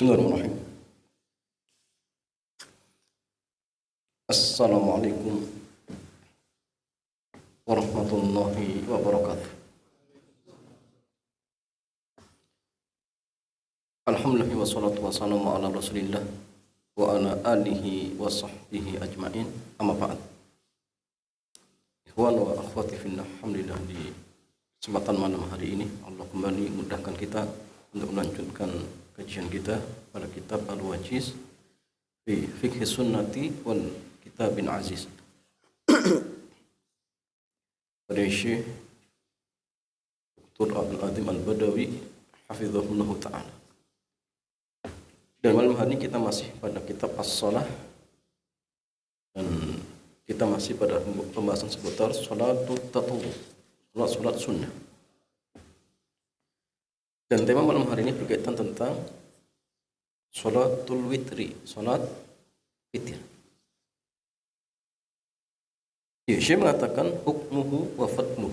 Bismillahirrahmanirrahim. Assalamualaikum warahmatullahi wabarakatuh. Alhamdulillah wassalatu wassalamu ala Rasulillah wa ala alihi wa sahbihi ajmain. Amma ba'd. Ikhwan wa akhwati fillah, alhamdulillah di kesempatan malam hari ini Allah kembali mudahkan kita untuk melanjutkan kajian kita pada kitab Al-Wajiz fi Fiqh Sunnati wal Kitabin Aziz dari Syekh Dr. Abdul Azim Al-Badawi hafizahullah ta'ala. Dan malam hari ini kita masih pada kitab As-Salah dan kita masih pada pembahasan seputar Salatul Tatawwu, salat sunnah. Dan tema malam hari ini berkaitan tentang Salatul Witri, salat witir. Syekh mengatakan hukmuhu wa fadluh,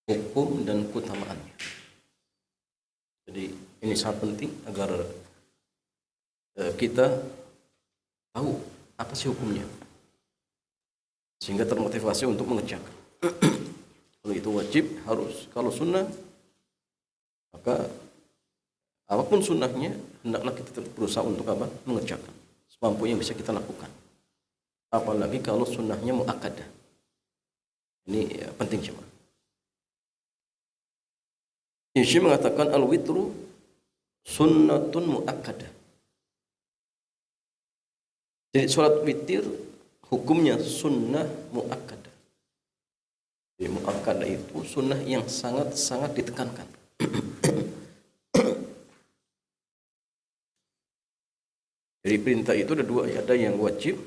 hukum dan keutamaannya. Jadi ini sangat penting agar kita tahu apa sih hukumnya, sehingga termotivasi untuk mengerjakan. Kalau itu wajib, harus. Kalau sunnah, maka apapun sunnahnya hendaklah kita berusaha untuk apa? Mengerjakan semampu yang bisa kita lakukan. Apalagi kalau sunnahnya muakkadah. Ini penting cuma. Syekh mengatakan al-witru sunnatun muakkadah. Jadi salat witir hukumnya sunnah muakkadah. Jadi muakkadah itu sunnah yang sangat-sangat ditekankan. Jadi perintah itu ada dua, ada yang wajib,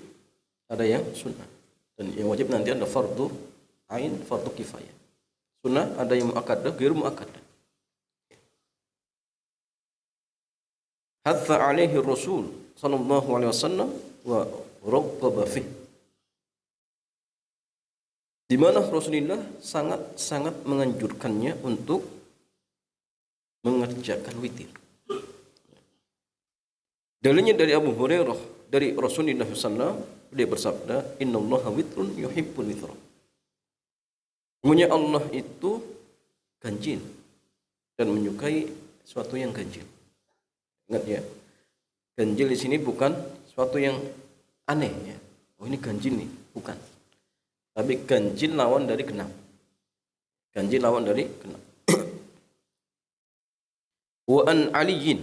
ada yang sunnah. Dan yang wajib nanti ada fardu ain, fardu kifayah. Sunnah ada yang muakkadah, ghairu muakkadah. Hatha alaihi Rasul sallallahu alaihi wasallam wa raghaba fih. Di mana Rasulullah sangat menganjurkannya untuk mengerjakan witir. Dalilnya dari Abu Hurairah dari Rasulullah SAW, dia bersabda, Innallaha witrun yuhibbul witra. Sesungguhnya Allah itu ganjil dan menyukai sesuatu yang ganjil. Ingat ya, ganjil di sini bukan sesuatu yang aneh ya. Oh ini ganjil nih, bukan. Tapi ganjil lawan dari genap. Ganjil lawan dari genap. Wa an aliyin,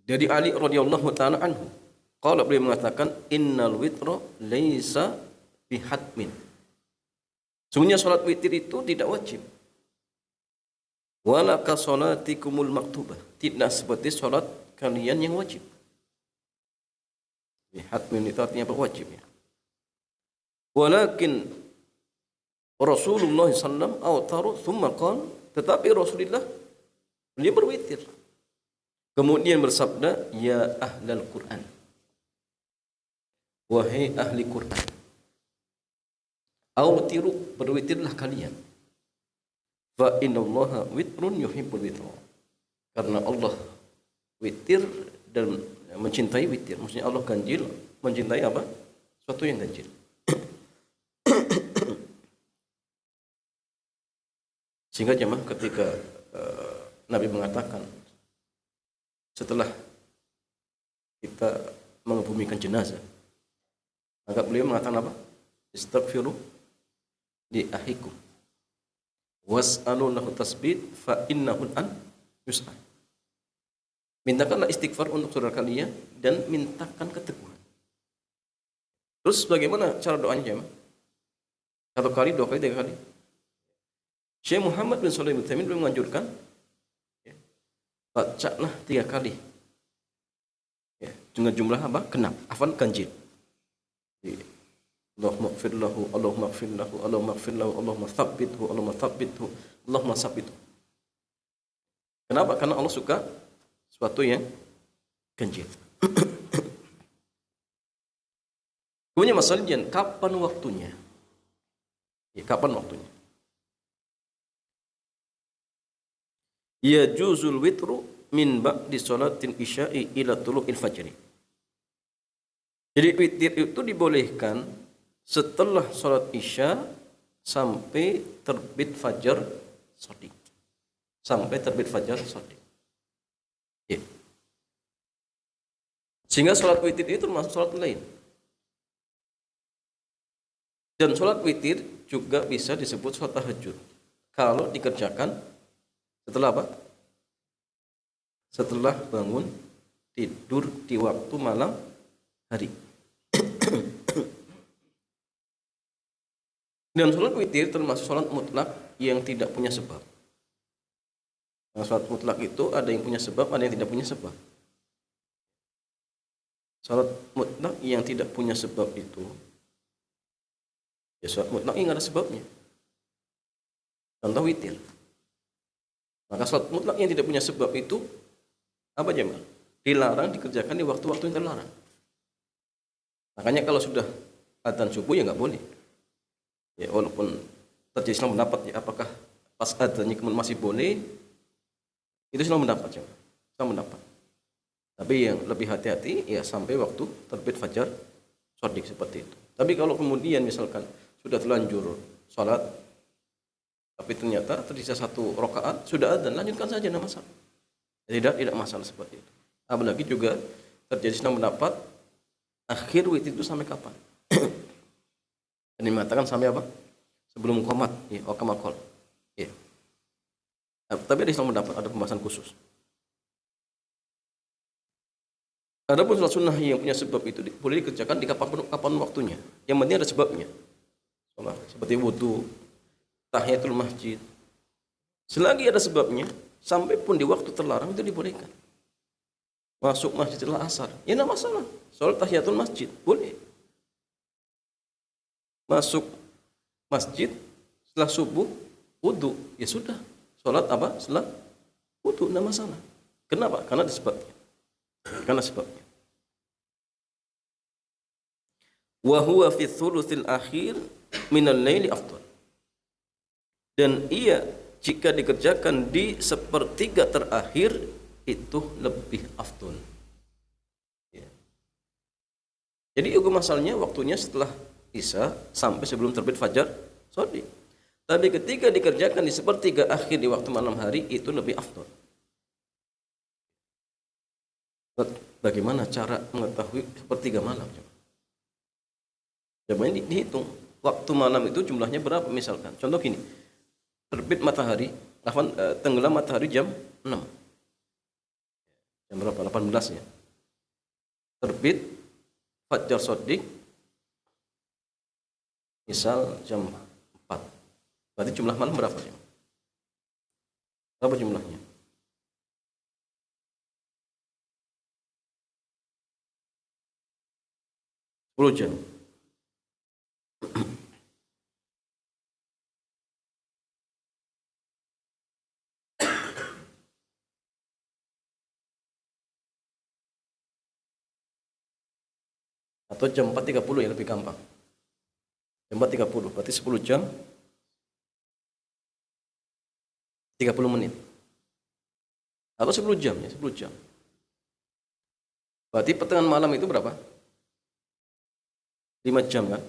dari Ali radhiyallahu taala anhu, qala, beliau mengatakan, innal witra laisa bihatmin. Sesungguhnya salat witir itu tidak wajib. Wala ka salatikumul maktubah, tidak seperti salat kalian yang wajib. Bihatmin itu artinya apa? Wajib ya. Walakin Rasulullah sallallahu awtaru thumma qala, tetapi Rasulullah beliau berwitir. Kemudian bersabda, ya ahlal Quran, wahai ahli Quran, awtiru, berwitirlah kalian, fa innallaha witrun yuhibbul witra, karena Allah witir dan mencintai witir. Maksudnya Allah ganjil, mencintai apa? Sesuatu yang ganjil. Sehingga jemaah ketika Nabi mengatakan, setelah kita mengebumikan jenazah, maka beliau mengatakan apa? Istaghfiru li ahikum was'alu lahu tasbit fa innahu an yus'al. Mintakanlah istighfar untuk saudara kalian dan mintakan keteguhan. Terus bagaimana cara doanya jemaah? Satu kali, dua kali, tiga kali. Syekh Muhammad bin Shalih Al-Utsaimin beliau menganjurkan, bacalah 3 kali ya, dengan jumlah apa? Genap, afan ganjil. Allahumma ighfir lahu, Allahumma ighfir lahu, Allahumma ighfir lahu, Allahumma tsabbithu, Allahumma tsabbithu, Allahumma tsabbithu. Kenapa? Karena Allah suka sesuatu yang ganjil. Kemudian masalahnya kapan waktunya? Ya, kapan waktunya? Ya juzul witru min ba'di sholatil isya'i ila tulu'il fajri. Jadi witir itu dibolehkan setelah sholat isya sampai terbit fajar shadiq. Sampai terbit fajar shadiq. Ya. Sehingga sholat witir itu termasuk sholat lain. Dan sholat witir juga bisa disebut sholat tahajud kalau dikerjakan setelah apa? Setelah bangun tidur di waktu malam hari. Dan sholat witir termasuk sholat mutlak yang tidak punya sebab. Nah, sholat mutlak itu ada yang punya sebab, ada yang tidak punya sebab. Sholat mutlak yang tidak punya sebab itu, ya sholat mutlak yang ada sebabnya. Contoh witir. Maka sholat mutlak yang tidak punya sebab itu apa jemaah? Dilarang dikerjakan di waktu-waktu yang terlarang. Makanya kalau sudah adzan subuh ya nggak boleh. Ya walaupun terjadi Islam pendapat ya apakah pas adzannya kemudian masih boleh, itu Islam pendapat ya. Islam pendapat. Tapi yang lebih hati-hati ya sampai waktu terbit fajar shadiq seperti itu. Tapi kalau kemudian misalkan sudah terlanjur sholat tapi ternyata tersisa 1 rakaat sudah adzan, lanjutkan saja, tidak masalah. Tidak masalah seperti itu. Apalagi juga terjadi Islam pendapat akhir witir itu sampai kapan? Ini mengatakan sampai apa? Sebelum qomat, ya, wakamakol. Ya. Tapi ada Islam mendapat, ada pembahasan khusus. Adapun sholat sunnah yang punya sebab itu boleh dikerjakan di kapan waktunya. Yang penting ada sebabnya. Sholat seperti wudu, tahiyatul masjid. Selagi ada sebabnya, sampai pun di waktu terlarang itu dibolehkan. Masuk masjid setelah asar, ya tidak masalah. Sholat tahiyatul masjid boleh. Masuk masjid setelah subuh wudu, ya sudah sholat apa setelah wudu, tidak masalah. Kenapa? Karena ada sebabnya. Wa huwa fi thulutsil akhir minal laili afdal. Dan ia jika dikerjakan di sepertiga terakhir itu lebih afdal. Ya. Jadi hukum asalnya waktunya setelah Isya sampai sebelum terbit fajar shadiq. Tapi ketika dikerjakan di sepertiga akhir di waktu malam hari itu lebih afdal. Bagaimana cara mengetahui sepertiga malam? Coba ini dihitung. Waktu malam itu jumlahnya berapa misalkan? Contoh gini. Terbit matahari, tenggelam matahari jam 6. Jam berapa? 18 ya. Terbit fajar shadiq misal jam 4. Berarti jumlah malam berapa ya? Berapa jumlahnya? Sepuluh jam. Atau jam 4.30 yang lebih gampang. Jam 4.30, berarti 10 jam 30 menit. Atau 10 jam ya, 10 jam. Berarti pertengahan malam itu berapa? 5 jam kan?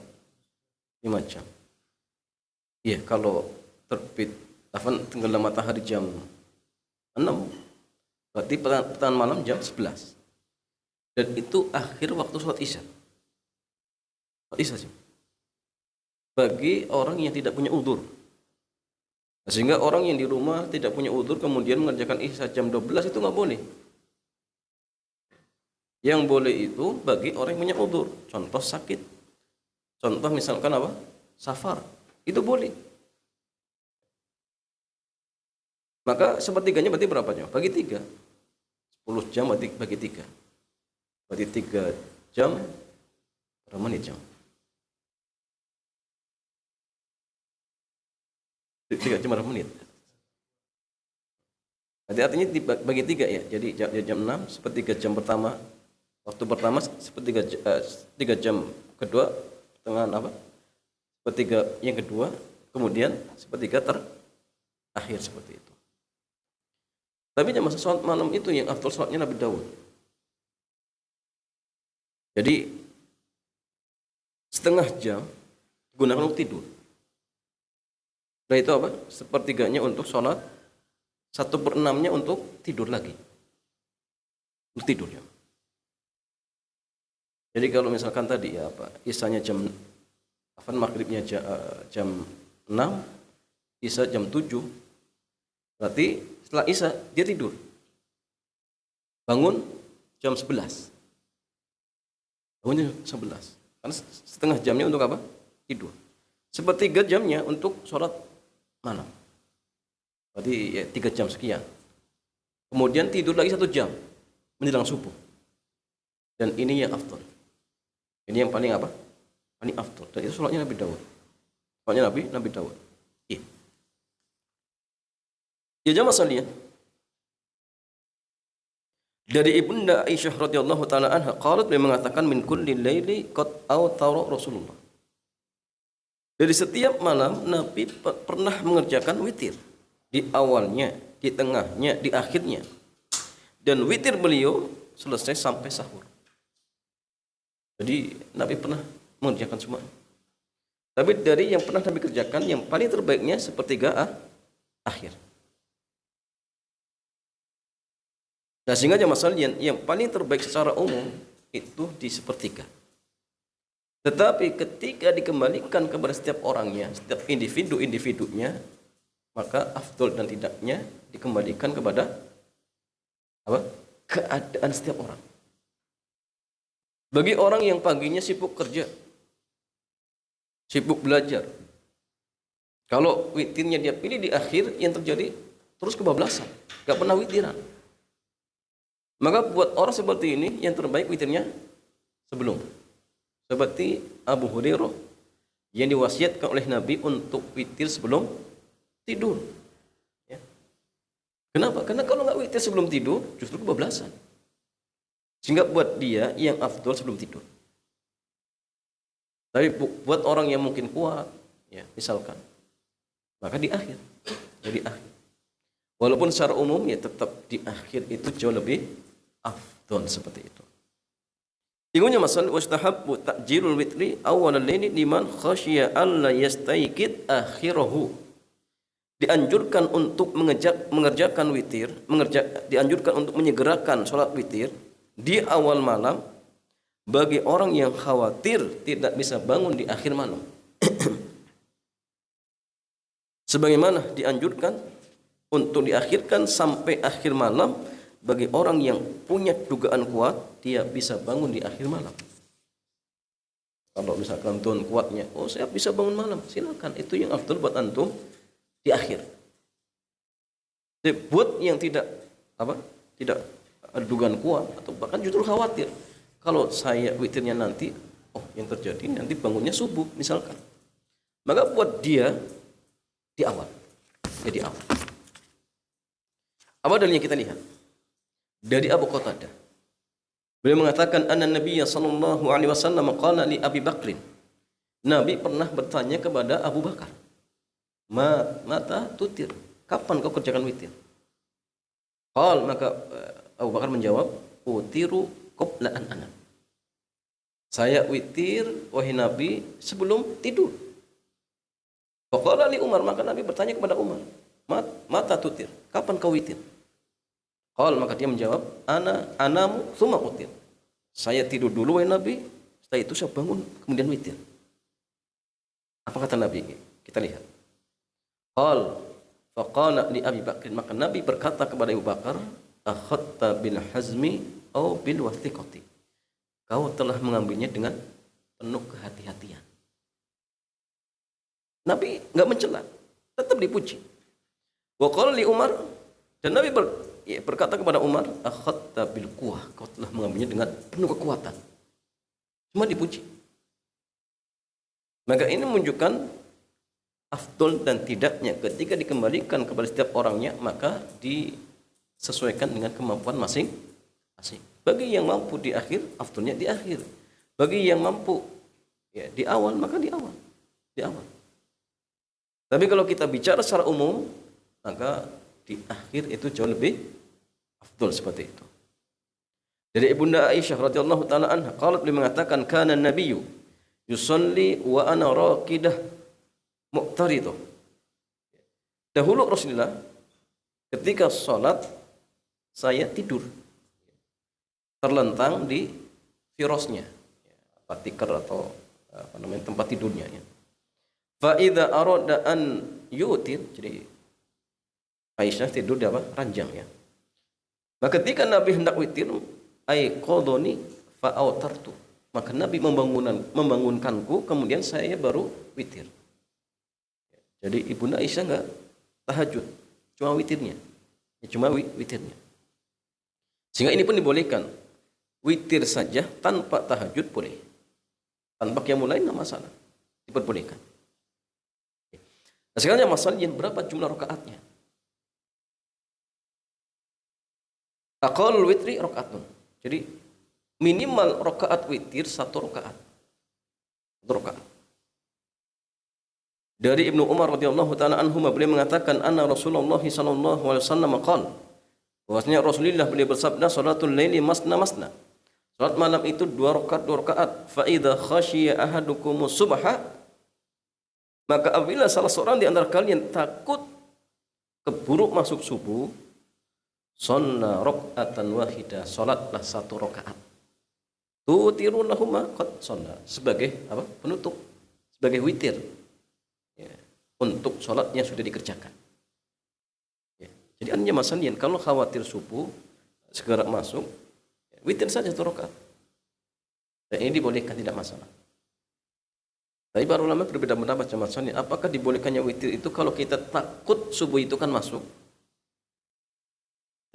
5 jam. Iya, kalau terbit tenggelam matahari jam 6, berarti pertengahan malam jam 11. Dan itu akhir waktu sholat isya. Sholat isya sih. Bagi orang yang tidak punya udzur. Sehingga orang yang di rumah tidak punya udzur kemudian mengerjakan isya jam 12 itu nggak boleh. Yang boleh itu bagi orang yang punya udzur. Contoh sakit. Contoh misalkan apa? Safar. Itu boleh. Maka sepertiganya berarti berapa jam? Bagi 3. 10 jam bagi 3. Berarti 3 jam berapa menit jam? 3 jam berapa menit? Berarti artinya bagi 3 ya. Jadi jam 6 sepertiga jam pertama. Waktu pertama sepertiga 3 jam kedua pertengahan apa? Sepertiga yang kedua, kemudian sepertiga terakhir seperti itu. Tapi masa sholat malam itu yang afdal sholatnya Nabi Daud. Jadi setengah jam digunakan untuk tidur. Nah itu apa? Sepertiganya untuk sholat, 1/6-nya untuk tidur lagi. Untuk tidur ya. Jadi kalau misalkan tadi ya apa? Isanya maghribnya jam 6, isya jam 7. Berarti setelah isya dia tidur. Bangun jam 11. Bangun jam 11. Karena setengah jamnya untuk apa? Tidur. 1/3 jamnya untuk sholat malam. Berarti ya 3 jam sekian. Kemudian tidur lagi 1 jam menjelang subuh. Dan ini yang afdal. Ini yang paling apa? Paling afdal. Dan itu sholatnya Nabi Daud. Sholatnya Nabi Daud. Iya. Ya jamaah sekalian. Dari Ibunda Aisyah radhiyallahu taala anha qalat, beliau mengatakan min kulli laili qad awtara Rasulullah. Dari setiap malam Nabi pernah mengerjakan witir, di awalnya, di tengahnya, di akhirnya. Dan witir beliau selesai sampai sahur. Jadi Nabi pernah mengerjakan semua. Tapi dari yang pernah Nabi kerjakan, yang paling terbaiknya 1/3 akhir. Nah sehingga jamaah sekalian, yang paling terbaik secara umum itu di 1/3. Tetapi ketika dikembalikan kepada setiap orangnya, setiap individunya, maka afdol dan tidaknya dikembalikan kepada apa? Keadaan setiap orang. Bagi orang yang paginya sibuk kerja, sibuk belajar, kalau witirnya dia pilih di akhir, yang terjadi terus kebablasan, gak pernah witiran. Maka buat orang seperti ini yang terbaik witirnya sebelum. Seperti Abu Hurairah yang diwasiatkan oleh Nabi untuk witir sebelum tidur. Ya. Kenapa? Karena kalau nggak witir sebelum tidur justru kebablasan. Sehingga buat dia yang afdol sebelum tidur. Tapi buat orang yang mungkin kuat, ya misalkan, maka di akhir. Jadi akhir. Walaupun secara umum ya tetap di akhir itu jauh lebih afdol seperti itu. Tinggalnya masalah wastahabbu ta'jilul witri awwalal laili liman khasyiya alla yastayqid akhirahu. Dianjurkan untuk mengerjakan witir, dianjurkan untuk menyegerakan sholat witir di awal malam bagi orang yang khawatir tidak bisa bangun di akhir malam. Sebagaimana dianjurkan untuk diakhirkan sampai akhir malam bagi orang yang punya dugaan kuat dia bisa bangun di akhir malam. Kalau misalkan tuan kuatnya, oh saya bisa bangun malam, silakan, itu yang afdal buat antum di akhir. Jadi, buat yang tidak ada dugaan kuat atau bahkan justru khawatir, kalau saya witirnya nanti, oh yang terjadi nanti bangunnya subuh misalkan, maka buat dia di awal, jadi awal. Apa dalilnya kita lihat? Dari Abu Qatadah. Beliau mengatakan anna Nabiya sallallahu alaihi wasallam qala li Abi Bakrin. Nabi pernah bertanya kepada Abu Bakar. Mata tutir. Kapan kau kerjakan witir? Maka Abu Bakar menjawab, utiru qabla an anam. Saya witir wahai Nabi sebelum tidur. Faqala li Umar, maka Nabi bertanya kepada Umar, mata tutir. Kapan kau witir? Maka dia menjawab, anamu tsumma utir. Saya tidur dulu wahai Nabi, setelah itu saya bangun kemudian witir. Apa kata Nabi? Kita lihat. Faqala li Abi Bakr, maka Nabi berkata kepada Abu Bakar, akhadta bil hazmi au bil wathiqati. Kau telah mengambilnya dengan penuh kehati-hatian. Nabi enggak mencela, tetap dipuji. Wa qala li Umar, dan Nabi berkata kepada Umar, akhadta bil quwwah, kau telah mengambilnya dengan penuh kekuatan. Cuma dipuji. Maka ini menunjukkan afdol dan tidaknya ketika dikembalikan kepada setiap orangnya, maka disesuaikan dengan kemampuan masing-masing. Bagi yang mampu di akhir, afdolnya di akhir. Bagi yang mampu ya di awal, maka di awal. Di awal. Tapi kalau kita bicara secara umum, maka di akhir itu jauh lebih afdal seperti itu. Dari Ibunda Aisyah radhiyallahu taala anha, qalat, beliau mengatakan, kana nabiyyu yusalli wa ana raqidah muqtaridah. Dahulu Rasulullah ketika salat saya tidur terlentang di firasnya, tikar atau apa namanya tempat tidurnya ya. Fa idza arada an yutir, jadi Aisyah tidur di apa? Ranjang ya. Maka ketika Nabi hendak witir, ai qadoni fa autartu, maka Nabi membangunkanku, kemudian saya baru witir. Jadi Ibunda Aisyah enggak tahajud, cuma witirnya. Ya, cuma witirnya. Sehingga ini pun dibolehkan. Witir saja tanpa tahajud boleh. Tanpa qiyamul lail enggak masalah. Diperbolehkan. Nah, sekarang masalahnya berapa jumlah rakaatnya? Aqallul witri rakaatun. Jadi minimal rakaat witir 1 rakaat. 1 rakaat. Dari Ibnu Umar radhiyallahu taala anhu, beliau mengatakan, anna Rasulullah sallallahu alaihi wasallam qala, bahwasanya Rasulullah beliau bersabda, salatul laili masna masna. Salat malam itu 2 rakaat. Fa idza khasyiya ahadukumus subha, maka apabila salah seorang di antara kalian takut keburu masuk subuh, shalla raka'atan wahidah, salatlah 1 rakaat. Tutirun lahumma qad shalla, sebagai apa? Penutup, sebagai witir. Ya, untuk salatnya sudah dikerjakan. Ya, jadi artinya masanian kalau khawatir subuh segera masuk, ya, witir saja 1 rakaat. Dan ini dibolehkan, tidak masalah. Tapi para ulama berbeda pendapat masanian, apakah dibolehkannya witir itu kalau kita takut subuh itu kan masuk?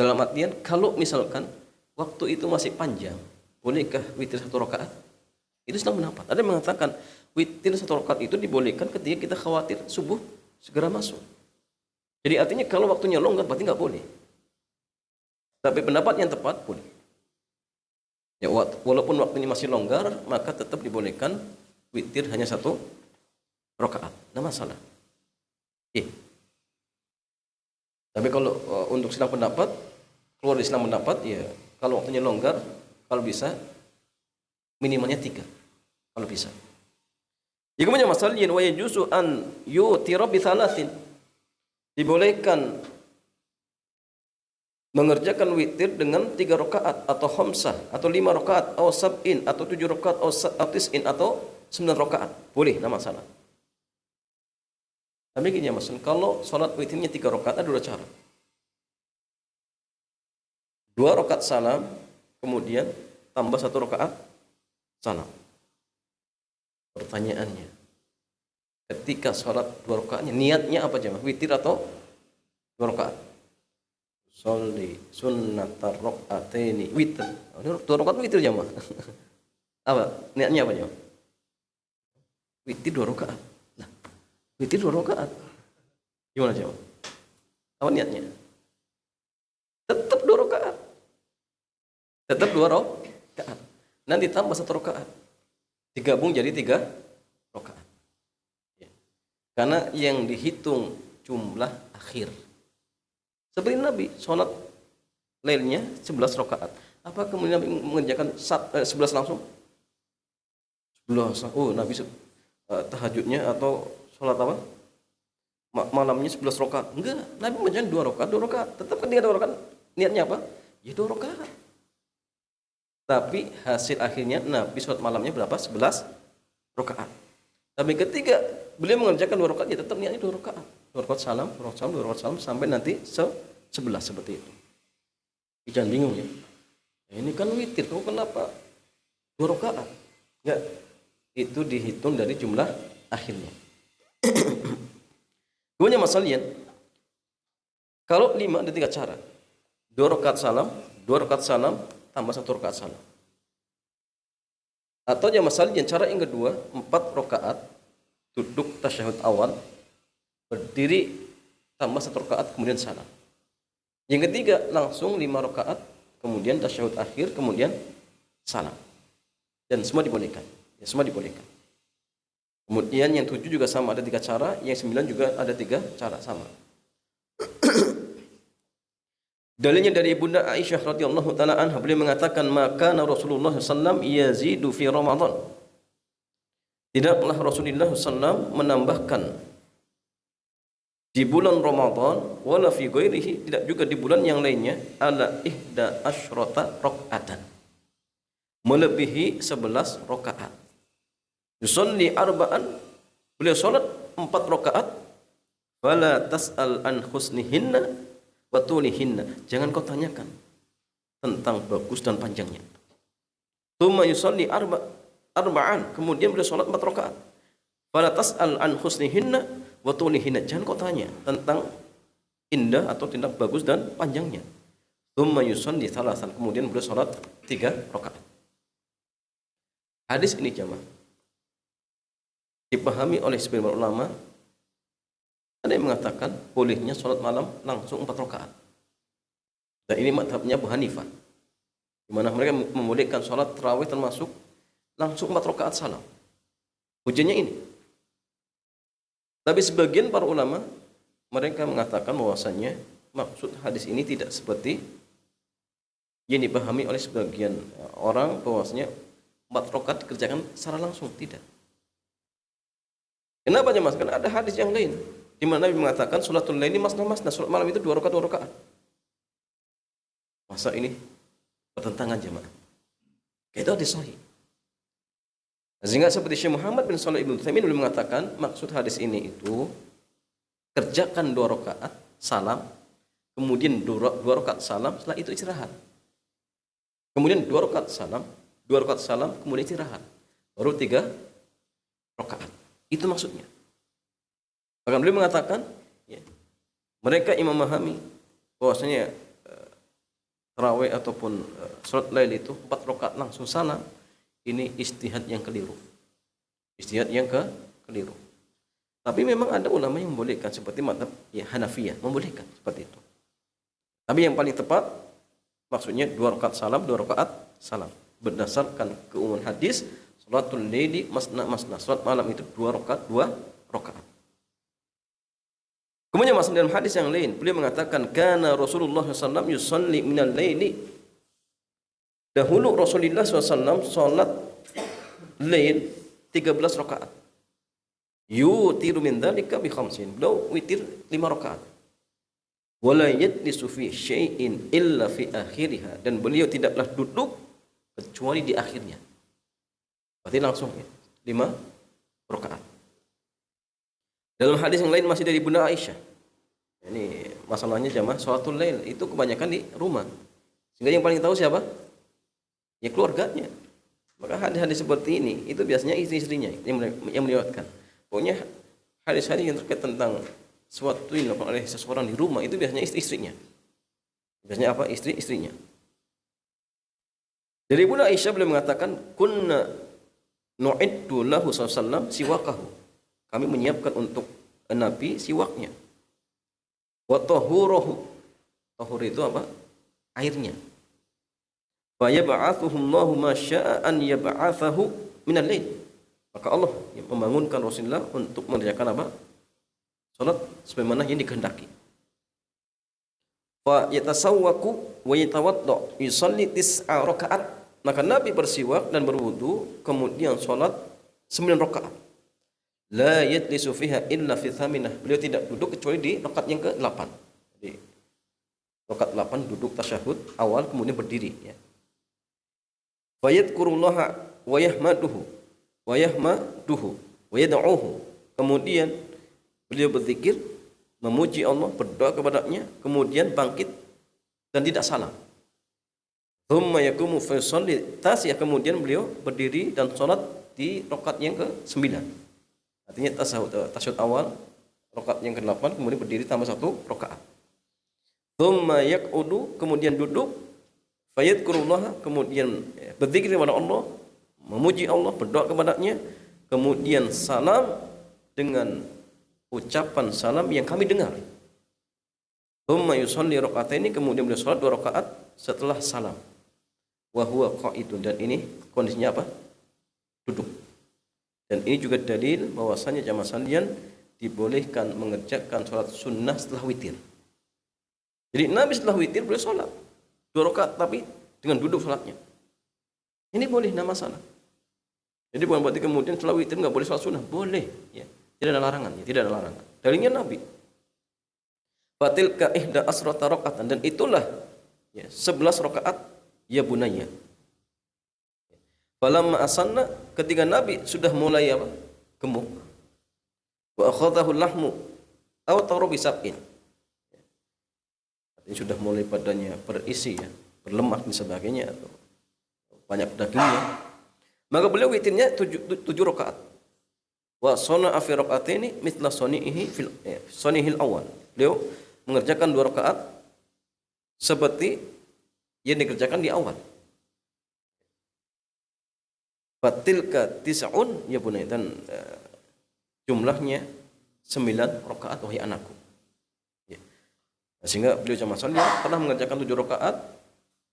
Dalam artian kalau misalkan waktu itu masih panjang, bolehkah witir 1 rakaat? Itu sedang pendapat. Ada yang mengatakan witir 1 rakaat itu dibolehkan ketika kita khawatir subuh segera masuk. Jadi artinya kalau waktunya longgar berarti nggak boleh. Tapi pendapat yang tepat boleh. Ya, walaupun waktunya masih longgar, maka tetap dibolehkan witir hanya 1 rakaat. Tidak masalah. Tapi kalau untuk silang pendapat, keluar dari silang pendapat, ya kalau waktunya longgar, kalau bisa minimalnya 3, kalau bisa. Jika punya masalah, wa yajuzu an yutira bi thalathin, dibolehkan mengerjakan witir dengan 3 rakaat atau khamsah atau 5 rakaat atau sab'in atau 7 rakaat atau tis'in atau 9 rakaat. Boleh, tidak masalah. Tapi gini ya Mas, kalau sholat witirnya 3 rakaat ada 2 cara. 2 rakaat salam, kemudian tambah 1 rakaat salam. Pertanyaannya, ketika sholat 2 rakaatnya, niatnya apa jemaah? Witir atau 2 rakaat? Sholli sunnatar rakaataini witir. 2 rakaat witir jemaah. Apa? Niatnya apa jemaah? Witir 2 rakaat. Nah, witir 2 rakaat. Gimana jemaah? Apa niatnya? Tetap 2 rakaat. Tetap 2 rakaat. Nanti tambah 1 rakaat. Digabung jadi 3 rakaat. Ya. Karena yang dihitung jumlah akhir. Seperti Nabi sholat lailnya 11 rakaat. Apa kemudian Nabi mengerjakan 11 langsung? 11. Oh, Nabi tahajudnya atau sholat apa? Malamnya 11 rakaat. Enggak, Nabi mengerjakan 2 rakaat, 2 rakaat. Tetap ketika 2 rakaat, niatnya apa? Ya 2 rakaat. Tapi hasil akhirnya Nabi sholat malamnya berapa? 11 rakaat. Tapi ketika beliau mengerjakan 2 rakaat, ya tetap niatnya 2 rakaat. 2 rakaat salam, 2 rakaat salam, 2 rakaat salam sampai nanti 11 seperti itu. Jangan bingung ya. Ini kan witir, kamu kenapa 2 rakaat? Enggak. Itu dihitung dari jumlah akhirnya. Kemudian masalahnya, kalau 5 ada 3 cara. 2 rakaat salam, 2 rakaat salam, tambah 1 rakaat salam. Atau yang masalahnya cara yang kedua, 4 rakaat, duduk tasyahud awal, berdiri tambah 1 rakaat, kemudian salam. Yang ketiga, langsung 5 rakaat, kemudian tasyahud akhir, kemudian salam. Dan semua dibolehkan. Ya, semua dibolehkan. Kemudian yang 7 juga sama, ada 3 cara. Yang 9 juga ada 3 cara sama. Dalilnya dari Ibunda Aisyah radhiyallahu taala anha, beliau mengatakan, maka Rasulullah sallallahu yazidu fi Ramadan. Tidaklah Rasulullah sallallahu menambahkan di bulan Ramadan, wala fi ghairihi, tidak juga di bulan yang lainnya, ala ihda asyrata rakaatan, melebihi 11 rakaat. Yusalli arba'an, beliau salat 4 rakaat, fala tas'al an husnihinna wa tulihinna, jangan kau tanyakan tentang bagus dan panjangnya. Tsumma yusalli arba'an, kemudian beliau salat 4 rakaat. Fala tas'al an husnihinna wa tulihinna, jangan kau tanya tentang indah atau tindak bagus dan panjangnya. Tsumma yusalli thalathan, kemudian beliau salat 3 rakaat. Hadis ini jamaah dipahami oleh sebagian ulama. Ada yang mengatakan bolehnya sholat malam langsung 4 rakaat. Dan ini mazhabnya Abu Hanifah, di mana mereka membolehkan sholat tarawih termasuk langsung 4 rakaat salam. Hujannya ini. Tapi sebagian para ulama mereka mengatakan bahwasanya maksud hadis ini tidak seperti yang dipahami oleh sebagian orang, bahwasanya 4 rakaat dikerjakan secara langsung, tidak. Kenapa jemaah? Karena ada hadis yang lain di mana Nabi mengatakan sholatul laili masna-masna, sholat malam itu 2 rakaat 2 rakaat. Masa ini pertentangan jemaah? Itu hadis sahih. Sehingga seperti Syekh Muhammad bin Shalih Ibnu Utsaimin beliau mengatakan maksud hadis ini itu kerjakan 2 rakaat salam, kemudian 2 rakaat salam, setelah itu istirahat. Kemudian 2 rakaat salam, 2 rakaat salam, kemudian istirahat. Baru 3 rakaat. Itu maksudnya. Bahkan beliau mengatakan, ya, mereka imam memahami bahwasanya tarawih ataupun salat lail itu 4 rakaat langsung salam, ini ijtihad yang keliru. Ijtihad yang keliru. Tapi memang ada ulama yang membolehkan, seperti mazhab ya Hanafiyah membolehkan seperti itu. Tapi yang paling tepat maksudnya 2 rakaat salam, 2 rakaat salam. Berdasarkan keumuman hadis, salatul laili masna-masna, salat malam itu 2 rakaat 2 rakaat. Kemudian masuk dalam hadis yang lain, beliau mengatakan kana Rasulullah SAW yusalli minal laili. Dahulu Rasulullah SAW salat lail 13 rakaat. Yutiru min dzalika bi khamsin. Beliau witir 5 rakaat. Wala yajlisu fi syai'in illa fi akhiriha, dan beliau tidaklah duduk kecuali di akhirnya. Berarti langsung ya, 5 rakaat. Dalam hadis yang lain masih dari Bunda Aisyah. Ini masalahnya jamaah sholatul lail itu kebanyakan di rumah. Sehingga yang paling tahu siapa? Ya keluarganya. Maka hadis-hadis seperti ini itu biasanya istri-istrinya yang melewatkan. Pokoknya hadis-hadis yang terkait tentang sesuatu yang dilakukan oleh seseorang di rumah itu biasanya istri-istrinya. Biasanya apa? Istri-istrinya. Dari Bunda Aisyah beliau mengatakan, kunna nu'iddu lahu sallallahu siwakahu. Kami menyiapkan untuk Nabi siwaknya. Wa tahurahu. Tahur itu apa? Airnya. Fa yab'athuhullahu ma syaa an yab'athahu minal lail. Maka Allah yang membangunkan Rasulullah untuk mengerjakan apa? Salat sebagaimana yang dikehendaki. Fa yatasawwaku wa yatawadda yusalli 9 rakaat. Maka Nabi bersiwak dan berwudu, kemudian salat 9 rakaat. La yajlisu fiha illa fi thaminah. Beliau tidak duduk kecuali di rakaat yang ke-8. Jadi rakaat 8 duduk tasyahud awal, kemudian berdiri ya. Fa yadhkurullaha wa yahmaduhu wa yad'uhu. Kemudian beliau berzikir, memuji Allah, berdoa kepadanya, kemudian bangkit dan tidak salam. Thumma yaqumu fa yusalli tasya, kemudian beliau berdiri dan salat di rakaat yang ke-9. Artinya tasyahud awal, rakaat yang ke-8, kemudian berdiri tambah 1 rakaat. Tsumma yaq'udu, kemudian duduk, fayadhkurullaha, kemudian berzikir kepada Allah, memuji Allah, berdoa kepadanya, kemudian salam dengan ucapan salam yang kami dengar. Tsumma yusalli raka'ataini, kemudian beliau salat 2 rakaat setelah salam. Wa huwa qa'idun, dan ini kondisinya apa? Duduk. Dan ini juga dalil bahwasanya jamaah sekalian dibolehkan mengerjakan sholat sunnah setelah witir. Jadi Nabi setelah witir boleh sholat 2 rakaat, tapi dengan duduk sholatnya. Ini boleh, tidak masalah. Jadi bukan berarti kemudian setelah witir nggak boleh sholat sunnah, boleh. Ya. Tidak ada larangan, ya. Tidak ada larangan. Dalilnya Nabi. Fatilka ihda asrata rakaatan, dan itulah ya, 11 rakaat ya bunayya. Falamma asanna, ketika Nabi sudah mulai apa? Gemuk. Wa akhadahu lahmu aw tarabi sab'in. Artinya sudah mulai badannya berisi ya, berlemak dan sebagainya, atau banyak dagingnya. Maka beliau witirnya 7 rakaat. Wa sana'a fi raka'ataini mithla sanihil awal. Beliau mengerjakan 2 rakaat seperti yang dikerjakan di awal. Fatilka tis'un ya bunai, dan jumlahnya 9 rakaat wahai anakku. Ya. Sehingga beliau jamaah salih pernah mengerjakan 7 rakaat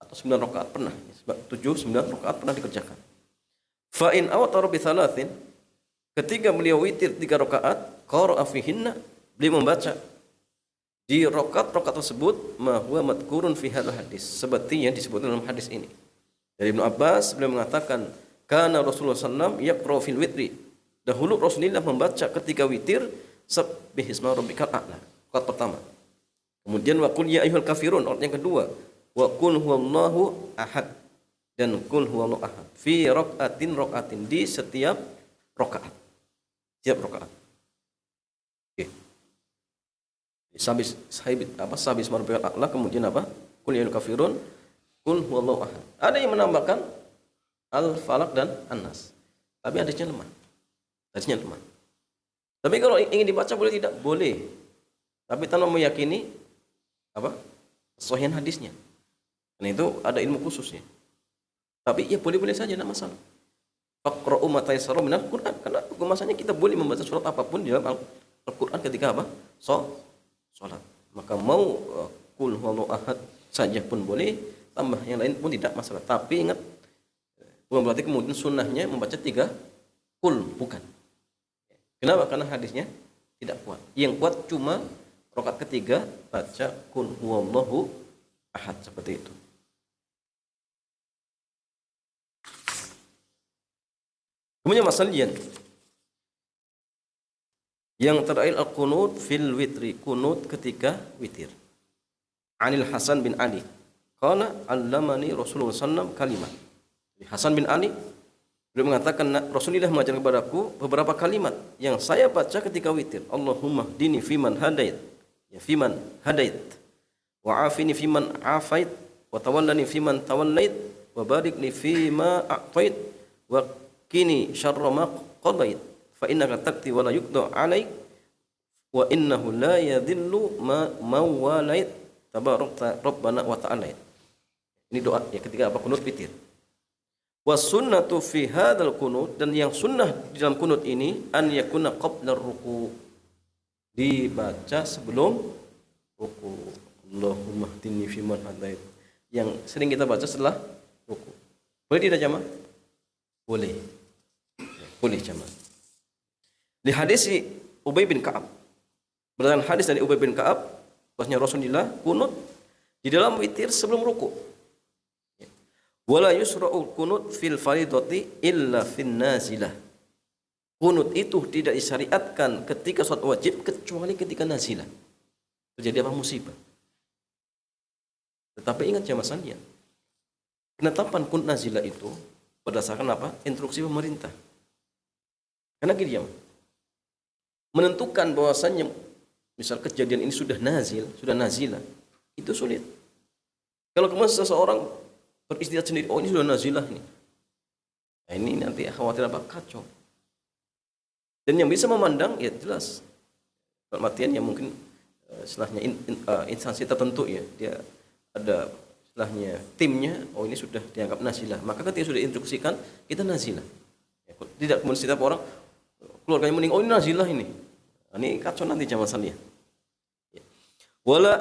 atau 9 rakaat pernah. 7-9 rakaat pernah dikerjakan. Fa in awtara bi thalathin, ketika beliau witir 3 rakaat, qara'a fihinna, beliau membaca di rakaat-rakaat tersebut ma huwa madkurun fi hadzal hadis, seperti yang disebutkan dalam hadis ini. Dari Ibnu Abbas beliau mengatakan, kana Rasulullah sallallahu yaqra fil witri, dahulu Rasulullah membaca ketika witir sabbih isma rabbikal a'la, rakaat pertama. Kemudian wa qul ya ayyuhal kafirun, rakaat yang kedua, wa qul huwallahu ahad, dan qul huwallahu ahad fi rakaatin, di setiap rakaat. Setiap rakaat. Oke. Sabis marbiyal a'la, kemudian apa? Qul ya ayyuhal kafirun, qul huwallahu ahad. Ada yang menambahkan Al-Falaq dan An-Nas. Tapi hadisnya lemah. Tapi kalau ingin dibaca boleh tidak? Boleh. Tapi tanpa meyakini apa? Sahih hadisnya. Dan itu ada ilmu khususnya. Tapi ya boleh-boleh saja, tidak masalah. Faqra'u ma tayassara minal Qur'an. Karena hukum asalnya kita boleh membaca surat apapun di dalam Al-Qur'an ketika apa? Salat. Maka mau qul huwallahu ahad saja pun boleh, tambah yang lain pun tidak masalah. Tapi ingat, bukan berarti kemudian sunnahnya membaca 3 qul, bukan. Kenapa? Karena hadisnya tidak kuat. Yang kuat cuma rakaat ketiga baca qul huwallahu ahad, seperti itu. Kemudian masalian yang terakhir, al-qunut fil witri, kunut ketika witir. Anil Hasan bin Ali qala allamani Rasulullah sallallahu kalimat. Hasan bin Ali beliau mengatakan, Rasulullah mengajarkan kepadaku beberapa kalimat yang saya baca ketika witir. Allahumma hdini fiman hadait, ya fiman hadait, wa afini fiman afait, wa tawallani fiman tawallait, wa barik li fima a'tait, wa qini syarra ma qadait, fa innaka taqti wa la yuqda 'alaik, wa innahu la yadhillu ma walait, tabarakta rabbana wa ta'ala. Ini doa ya ketika apa? Kunut witir. Wasunnatu fi hadzal kunut, dan yang sunnah di dalam kunut ini an yakuna qabla ruku, dibaca sebelum ruku. Allahumma hdini fiman hadait, yang sering kita baca setelah ruku. Boleh tidak jamaah? Boleh. Boleh jamaah. Di hadis Ubay bin Ka'ab, berdasarkan hadis dari Ubay bin Ka'ab, bahwasanya Rasulullah kunut di dalam witir sebelum ruku. Wala yusra'ul kunut fil faridati illa fin nazilah. Kunut itu tidak disyariatkan ketika salat wajib kecuali ketika nazilah. Terjadi apa? Musibah. Tetapi ingat jamaah sekalian, penetapan kunut nazilah itu berdasarkan apa? Instruksi pemerintah. Karena gini ya, menentukan bahwasannya misal kejadian ini sudah nazil, sudah nazilah, itu sulit. Kalau kemudian seseorang beristihad sendiri, oh ini sudah nazilah nih, nah, ini nanti khawatir apa? Kacau. Dan yang bisa memandang ya jelas kematian yang mungkin istilahnya instansi tertentu ya, dia ada istilahnya timnya, oh ini sudah dianggap nazilah, maka ketika sudah diinstruksikan kita nazilah. Ya, tidak kemudian setiap orang keluarganya mending, oh ini nazilah ini. Ini kacau nanti jamaah sekalian. Wala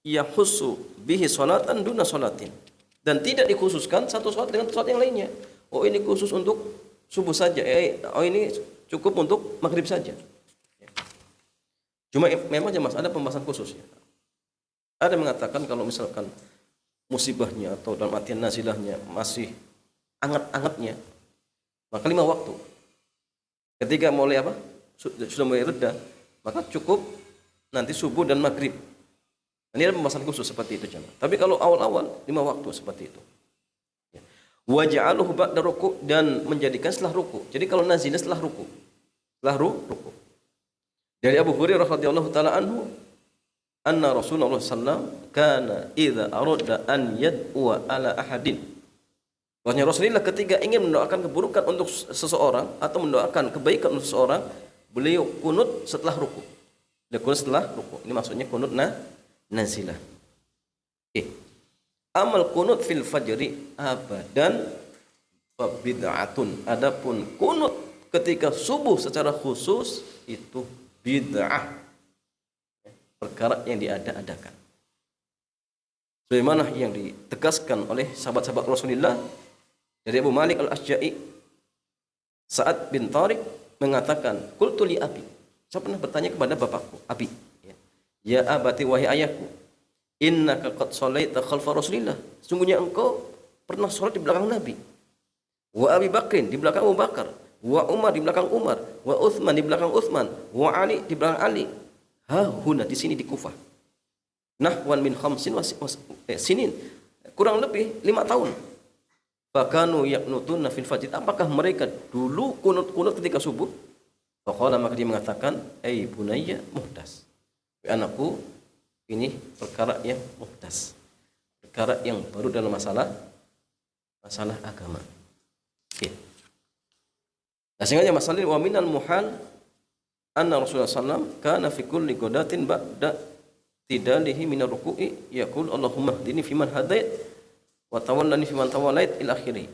yahussu bihi salatan duna salatin, dan tidak dikhususkan satu salat dengan salat yang lainnya. Oh ini khusus untuk subuh saja, oh ini cukup untuk maghrib saja. Cuma memang jemaah ada pembahasan khusus ya. Ada yang mengatakan kalau misalkan musibahnya atau dalam artian nazilahnya masih anget-angetnya, maka 5 waktu. Ketika mulai apa? Sudah mulai reda, maka cukup nanti subuh dan maghrib. Ini ada pembahasan khusus seperti itu jemaah. Tapi kalau awal-awal 5 waktu seperti itu. Wa ja'aluhu ba'da ruku', dan menjadikan setelah ruku. Jadi kalau nazilah setelah ruku. Setelah ruku. Dari Abu Hurairah radhiyallahu taala anhu, anna Rasulullah sallallahu kana idza arada an yad'u ala ahadin. Bahwasanya Rasulullah ketika ingin mendoakan keburukan untuk seseorang atau mendoakan kebaikan untuk seseorang, beliau kunut setelah ruku. Beliau kunut setelah ruku. Ini maksudnya kunut nazilah. Amal kunut fil fajri abadan fa bid'atun. Adapun kunut ketika subuh secara khusus itu bid'ah. Perkara yang diada-adakan. Sebagaimana yang ditegaskan oleh sahabat-sahabat Rasulullah dari Abu Malik Al-Asja'i, Sa'ad bin Tariq mengatakan, qultu li abi. Saya pernah bertanya kepada bapakku, Abi. Ya abati, wahai ayahku, innaka qad shalaita khalfa Rasulillah. Sungguhnya engkau pernah salat di belakang Nabi. Wa Abi Bakrin, di belakang Abu Bakar. Wa Umar, di belakang Umar. Wa Uthman, di belakang Uthman. Wa Ali, di belakang Ali. Ha huna, di sini di Kufah. Nahwan min khamsin sinin. Kurang lebih 5 tahun. Fakanu yaqnutuna fil fajr. Apakah mereka dulu kunut ketika subuh? Faqala, maka dia mengatakan, "Ai bunayya muhdas." Anakku, ini perkara yang muhdas. Perkara yang baru dalam masalah agama. Oke. Nah, sehingga masalah wa minal muhal anna Rasulullah sallallahu kana fi kulli qadatin ba'da tidalihi minar ruku'i yaqul Allahumma hdini fiman hadait wa tawallani fiman tawallait ila akhirih.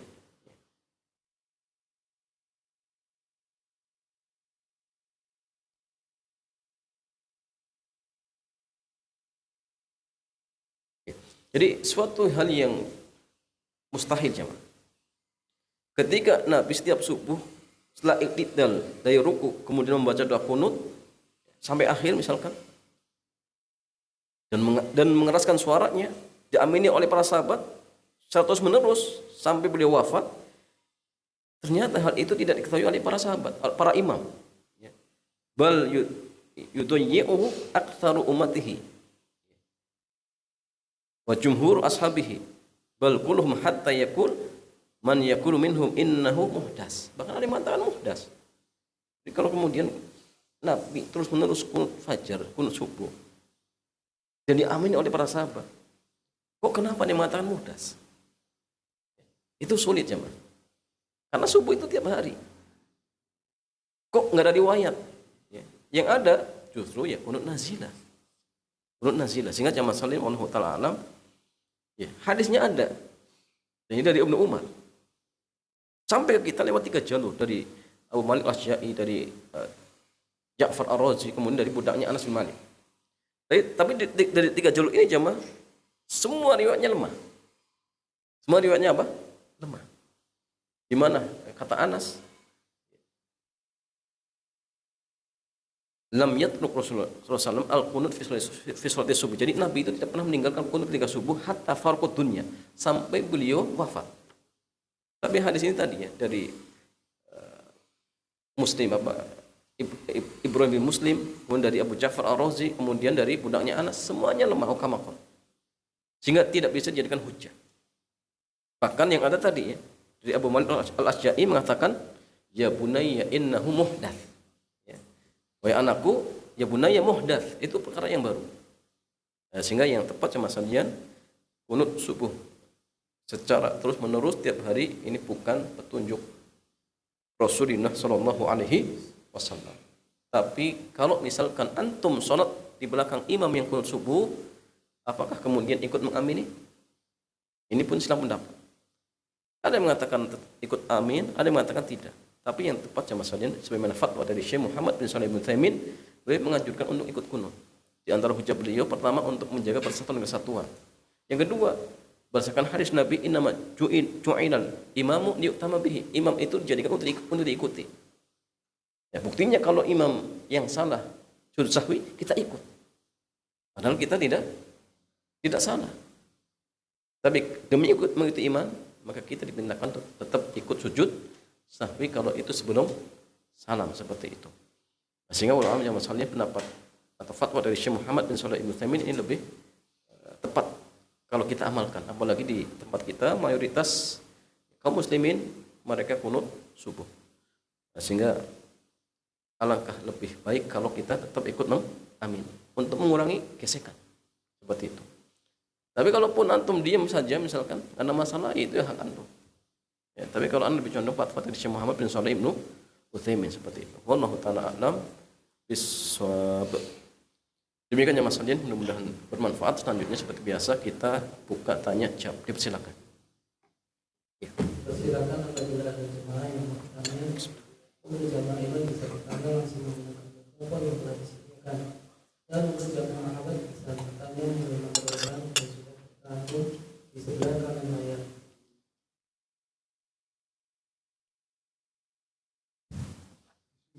Jadi suatu hal yang mustahil jemaah. Ketika Nabi setiap subuh setelah iktidal dari ruku kemudian membaca doa kunut sampai akhir misalkan dan mengeraskan suaranya diamini oleh para sahabat secara terus menerus sampai beliau wafat, ternyata hal itu tidak diketahui oleh para sahabat, para imam. Bal yudayyi'uhu aktsaru ummatihi wa jumhur ashabihi bal kulluhum hatta yakul man yakulu minhum innahu muhdas. Bahkan ada yang mengatakan muhdas. Jadi kalau kemudian Nabi terus menerus kunut fajar, kunut subuh dan diamini oleh para sahabat, kok kenapa dia mengatakan muhdas? Itu sulit jemaah. Karena subuh itu tiap hari. Kok nggak ada riwayat? Yang ada justru ya kunut nazilah. Kunut nazilah. Sehingga jemaah salim Allah Ta'ala alam, ya, hadisnya ada. Ini dari Ibnu Umar. Sampai kita lewat 3 jalur, dari Abu Malik Al-Asja'i, dari Ja'far Ar-Razi, kemudian dari budaknya Anas bin Malik. Tapi dari 3 jalur ini jemaah, semua riwayatnya lemah. Semua riwayatnya apa? Lemah. Di mana kata Anas, lam yatruk Rasulullah SAW al-qunut fi sholati subuh. Jadi Nabi itu tidak pernah meninggalkan kunut ketika subuh hatta farqud dunya, sampai beliau wafat. Tapi hadis ini tadi ya dari Muslim Ibrahim bin Muslim, kemudian dari Abu Ja'far Ar-Razi, kemudian dari budaknya Anas, semuanya lemah ukamakon. Sehingga tidak bisa dijadikan hujjah. Bahkan yang ada tadi ya, dari Abu Malik Al-Asja'i mengatakan, ya bunayya innahu muhdats. Ya. Wahai anakku, ya bunayya muhdats, itu perkara yang baru. Nah, sehingga yang tepat sama sekalian kunut subuh secara terus menerus tiap hari ini bukan petunjuk Rasulullah Shallallahu Alaihi Wasallam. Tapi kalau misalkan antum sholat di belakang imam yang kunut subuh, apakah kemudian ikut mengamini? Ini pun silang pendapat. Ada yang mengatakan ikut amin, ada yang mengatakan tidak. Tapi yang tepat sama sekalian sebagaimana fatwa dari Syekh Muhammad bin Shalih bin Utsaimin, beliau menganjurkan untuk ikut kunut. Di antara hujah beliau pertama untuk menjaga persatuan dan kesatuan. Yang kedua, berdasarkan hadis Nabi, innama ju'ilal imamu liyu'tama bihi. Imam itu dijadikan untuk diikuti. Ya, buktinya kalau imam yang salah sujud sahwi, kita ikut. Padahal kita tidak Tidak salah. Tapi demi mengikuti iman, maka kita diperintahkan untuk tetap ikut sujud sahwi kalau itu sebelum salam seperti itu. Sehingga ulama yang masalahnya pendapat atau fatwa dari Syekh Muhammad bin Shalih Ibnu Utsaimin ini lebih tepat kalau kita amalkan. Apalagi di tempat kita mayoritas kaum muslimin mereka kunut subuh. Sehingga alangkah lebih baik kalau kita tetap ikut amin untuk mengurangi gesekan seperti itu. Tapi kalaupun antum diam saja misalkan karena masalah itu hak antum. Ya, tapi kalau anda lebih condong fatwa dari Syekh Muhammad bin Shalih Ibnu Utsaimin seperti itu. Wallahu taala a'lam bissawab. Demikian yang masalah mudah-mudahan bermanfaat. Selanjutnya seperti biasa kita buka tanya jawab. Dipersilakan. Ya. Persilakan apabila ada jemaah yang mau bertanya, untuk jemaah ini bisa bertanya langsung menggunakan telepon yang telah disediakan. Dan untuk jemaah sahabat bisa bertanya menggunakan program yang sudah tercantum di sebelah kanan layar.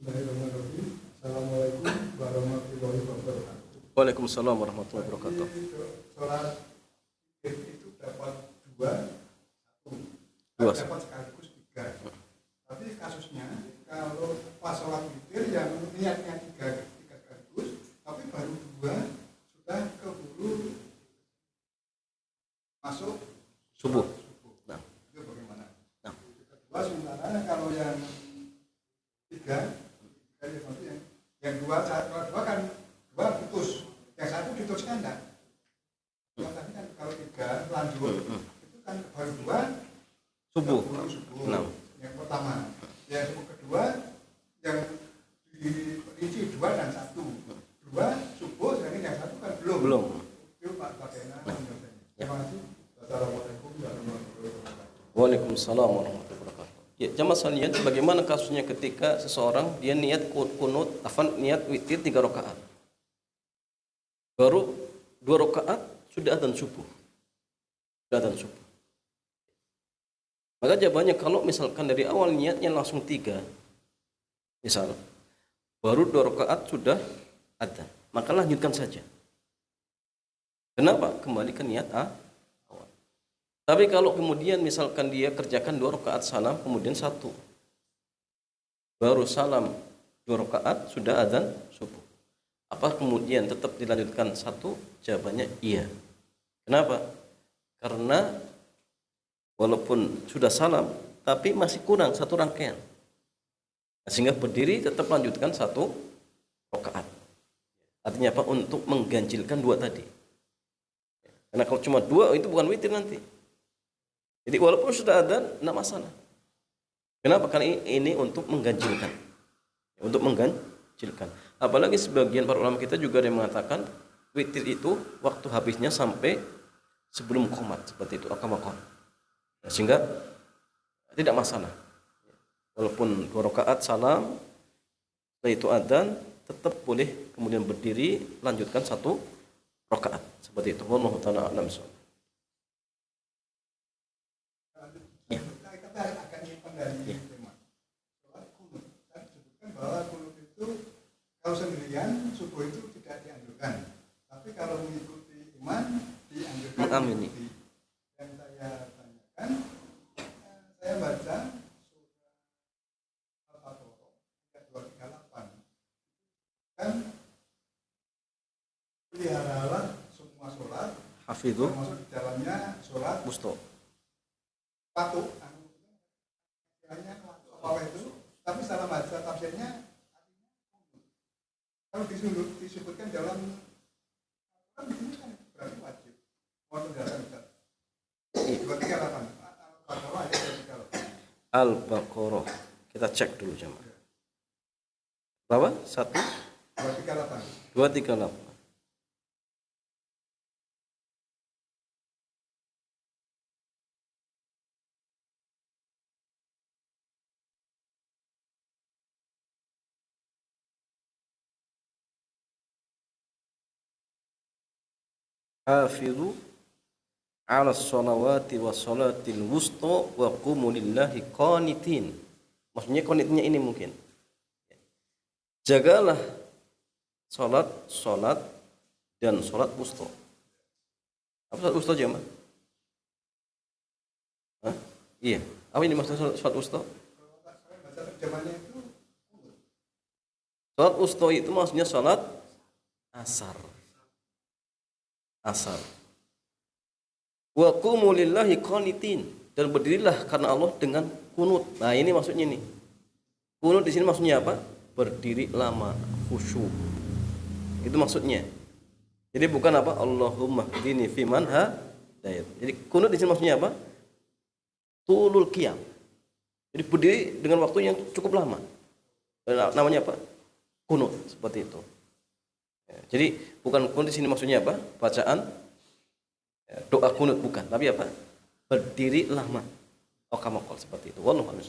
Bismillahirrahmanirrahim. Assalamualaikum warahmatullahi wabarakatuh. Waalaikumsalam warahmatullahi wabarakatuh. Sholat itu dapat dua, Dua. dapat sekaligus tiga. Tapi kasusnya kalau pas sholat witir yang niatnya tiga sekaligus, tapi baru dua sudah keburu masuk Subuh. Nah, Nah. itu bagaimana? Nah. Kedua sementara kalau yang tiga yang dua, kalau dua kan dua putus, yang satu diteruskan enggak? Tadi kan kalau tiga lanjut itu kan baru dua Subuh. subuh. Nah. Yang pertama, yang kedua yang dirinci dua dan satu, dua subuh, yang satu kan belum. Itu Pak Bakena. Terima kasih. Assalamualaikum warahmatullahi wabarakatuh. Waalaikumsalam warahmatullahi wabarakatuh. Ya, jamaah sekalian, bagaimana kasusnya ketika seseorang dia niat kunut, niat witir 3 rakaat. Baru 2 rakaat sudah adzan subuh. Maka jawabannya kalau misalkan dari awal niatnya langsung 3, misal baru 2 rakaat sudah adzan, maka lanjutkan saja. Kenapa? Kembali ke niat awal. Tapi kalau kemudian misalkan dia kerjakan 2 rakaat salam, kemudian 1, baru salam 2 rakaat sudah adzan subuh, apa kemudian tetap dilanjutkan 1? Jawabannya iya. Kenapa? Karena walaupun sudah salam, tapi masih kurang 1 rangkaian, sehingga berdiri tetap lanjutkan 1 rakaat. Artinya apa? Untuk mengganjilkan 2 tadi. Karena kalau cuma 2 itu bukan witir nanti. Jadi walaupun sudah adzan, tidak masalah. Kenapa? Karena ini untuk mengganjilkan. Untuk mengganjilkan. Apalagi sebagian para ulama kita juga ada yang mengatakan witir itu waktu habisnya sampai sebelum qomat, seperti itu, akamakom. Sehingga tidak masalah. Walaupun 2 rakaat salam, setelah itu adzan, tetap boleh kemudian berdiri, lanjutkan 1 rakaat. Seperti itu. Wallahu ta'ala a'lam. Kita akan nyimpan dari tema sholat kunut. Tadi disebutkan bahwa kunut itu kalau sendirian subuh itu tidak dianjurkan. Tapi kalau mengikuti imam dianjurkan. Mengamini. Yang saya tanyakan, saya baca surah Al-Baqarah ayat 238. Kan peliharalah semua sholat, Hafidhu termasuk di dalamnya sholat Musto. patuh, istilahnya apa itu, tapi salah baca tafsirnya kalau disebutkan dalam kan di sini kan berarti wajib. Mohon penjelasan Ustaz. 238 Al-Baqarah ayat 238. Al-Baqarah. Kita cek dulu jemaah. Berapa? 1 238. 238. Hafidhu ala sholawati wa sholatil wusta wa qumu lillahi qanitin. Maksudnya qanitnya ini mungkin. Jagalah salat dan salat wusta. Apa salat wusta jamaah? Hah? Iya. Apa ini maksud salat wusta? Kalau tak saya baca terjemahannya itu Salat wusta itu maksudnya salat asar. Asar. Wa qumu lillahi qanitin, dan berdirilah karena Allah dengan kunut. Nah, ini maksudnya nih. Kunut di sini maksudnya apa? Berdiri lama, khusyuk. Itu maksudnya. Jadi bukan apa? Allahumma hdini fiman hadayat. Jadi kunut di sini maksudnya apa? Tulul qiyam. Jadi berdiri dengan waktu yang cukup lama. Namanya apa? Kunut, seperti itu. Ya, jadi bukan kunut di sini maksudnya apa? Bacaan doa kunut bukan, tapi apa? Berdiri lama. Kamakol seperti itu. Wallahu a'lam.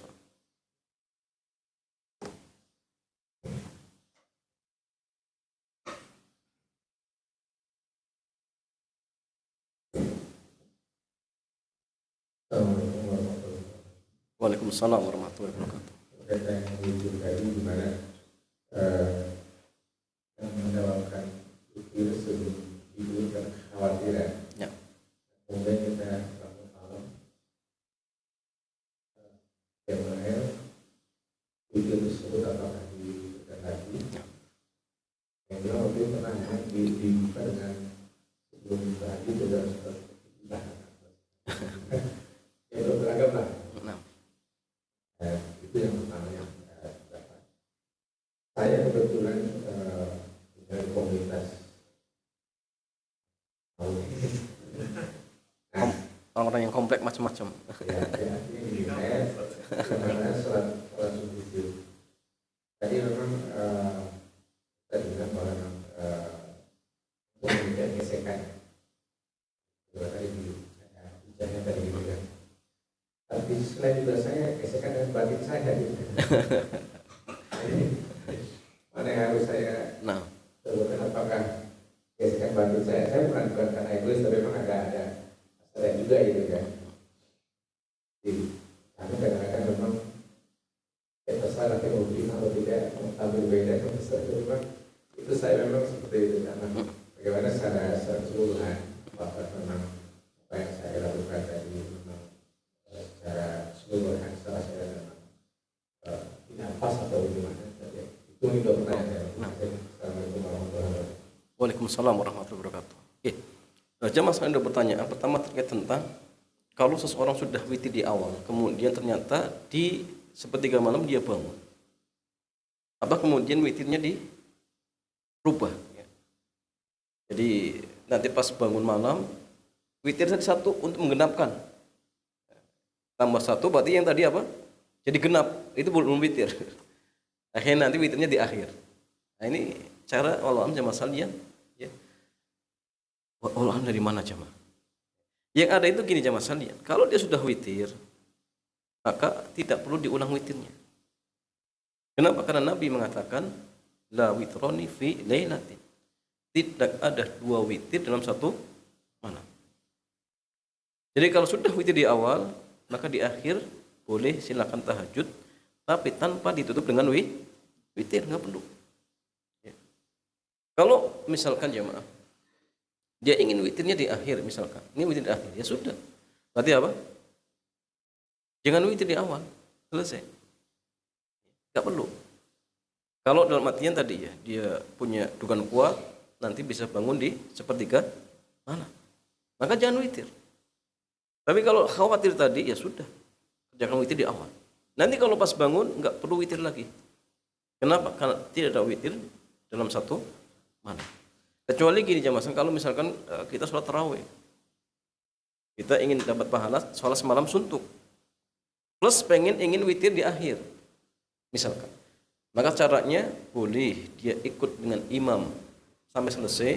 Assalamualaikum warahmatullahi wabarakatuh. Waalaikumsalam warahmatullahi wabarakatuh. Berkaitan yang itu tadi di mana yang mendapatkan pikir sebelum tidur dan kekhawatiran. Ya. Kemudian kita bangun malam, kemarin pikir tersebut apakah dibuka lagi? Ya. Yang dia waktu itu pernah dibuka dengan sebelum tadi sudah seperti ya beragam lah. Nah, Itu yang pertama yang dapat. Saya kebetulan dengan komunitas orang-orang yang kompleks macam-macam. ya ini saya kemarin sholat subuh. Tadi memang saya bilang bahwa memiliki gesekan. Tadi di bicaranya tadi gitu kan. Tapi selain juga saya gesekan dan batin saya gitu. Ini mana yang harus saya Nah, sebutkan, apakah gesekan batin saya bukan karena egois, tapi memang ada saya juga gitu kan. Jadi kami kadang-kadang memang terserah tapi mau bilang atau tidak, mau tampil beda atau terserah, memang itu saya memang seperti itu karena bagaimana secara keseluruhan apakah memang apa yang saya lakukan tadi memang secara keseluruhan secara saya memang tidak pas atau bagaimana. Itu juga pertanyaan saya. Assalamualaikum warahmatullahi wabarakatuh. waalaikumsalam warahmatullahi wabarakatuh. Oke. Jamaah sekalian ada pertanyaan. Pertama terkait tentang kalau seseorang sudah witir di awal, kemudian ternyata di sepertiga malam dia bangun. Apa kemudian witirnya dirubah? Ya. Jadi nanti pas bangun malam, witir tadi satu untuk menggenapkan. Tambah satu berarti yang tadi apa? Jadi genap. Itu belum witir. Akhirnya nanti witirnya di akhir. Nah ini cara wallahualam jamaah sekalian. Ya. Wallahualam dari mana jamaah? Yang ada itu gini jamaah sekalian. Kalau dia sudah witir, maka tidak perlu diulang witirnya. Kenapa? Karena Nabi mengatakan la witroni fi lailatin. Tidak ada dua witir dalam satu malam. Jadi kalau sudah witir di awal, maka di akhir boleh silakan tahajud, tapi tanpa ditutup dengan witir, nggak perlu. Ya. Kalau misalkan jamaah, dia ingin witirnya di akhir misalkan, ini witir di akhir, ya sudah. Berarti apa? Jangan witir di awal, selesai. Nggak perlu. Kalau dalam artian tadi ya, dia punya dugaan kuat, nanti bisa bangun di sepertiga malam. Maka jangan witir. Tapi kalau khawatir tadi, ya sudah. Kerjakan witir di awal. Nanti kalau pas bangun, nggak perlu witir lagi. Kenapa? Karena tidak ada witir dalam satu malam. Kecuali gini jamaah, kalau misalkan kita sholat tarawih, kita ingin dapat pahala sholat semalam suntuk, plus ingin witir di akhir, misalkan, maka caranya boleh dia ikut dengan imam sampai selesai,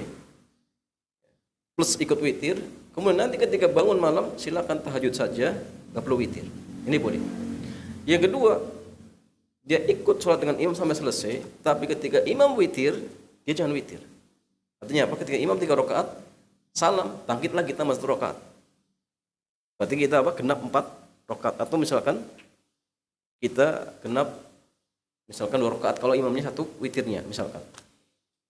plus ikut witir. Kemudian nanti ketika bangun malam silakan tahajud saja, nggak perlu witir. Ini boleh. Yang kedua, dia ikut sholat dengan imam sampai selesai, tapi ketika imam witir, dia jangan witir. Artinya apa? Ketika imam 3 rakaat, salam, bangkit lagi tambah 1 rakaat. Berarti kita apa? Genap 4 rakaat. Atau misalkan kita genap misalkan 2 rakaat kalau imamnya 1 witirnya misalkan.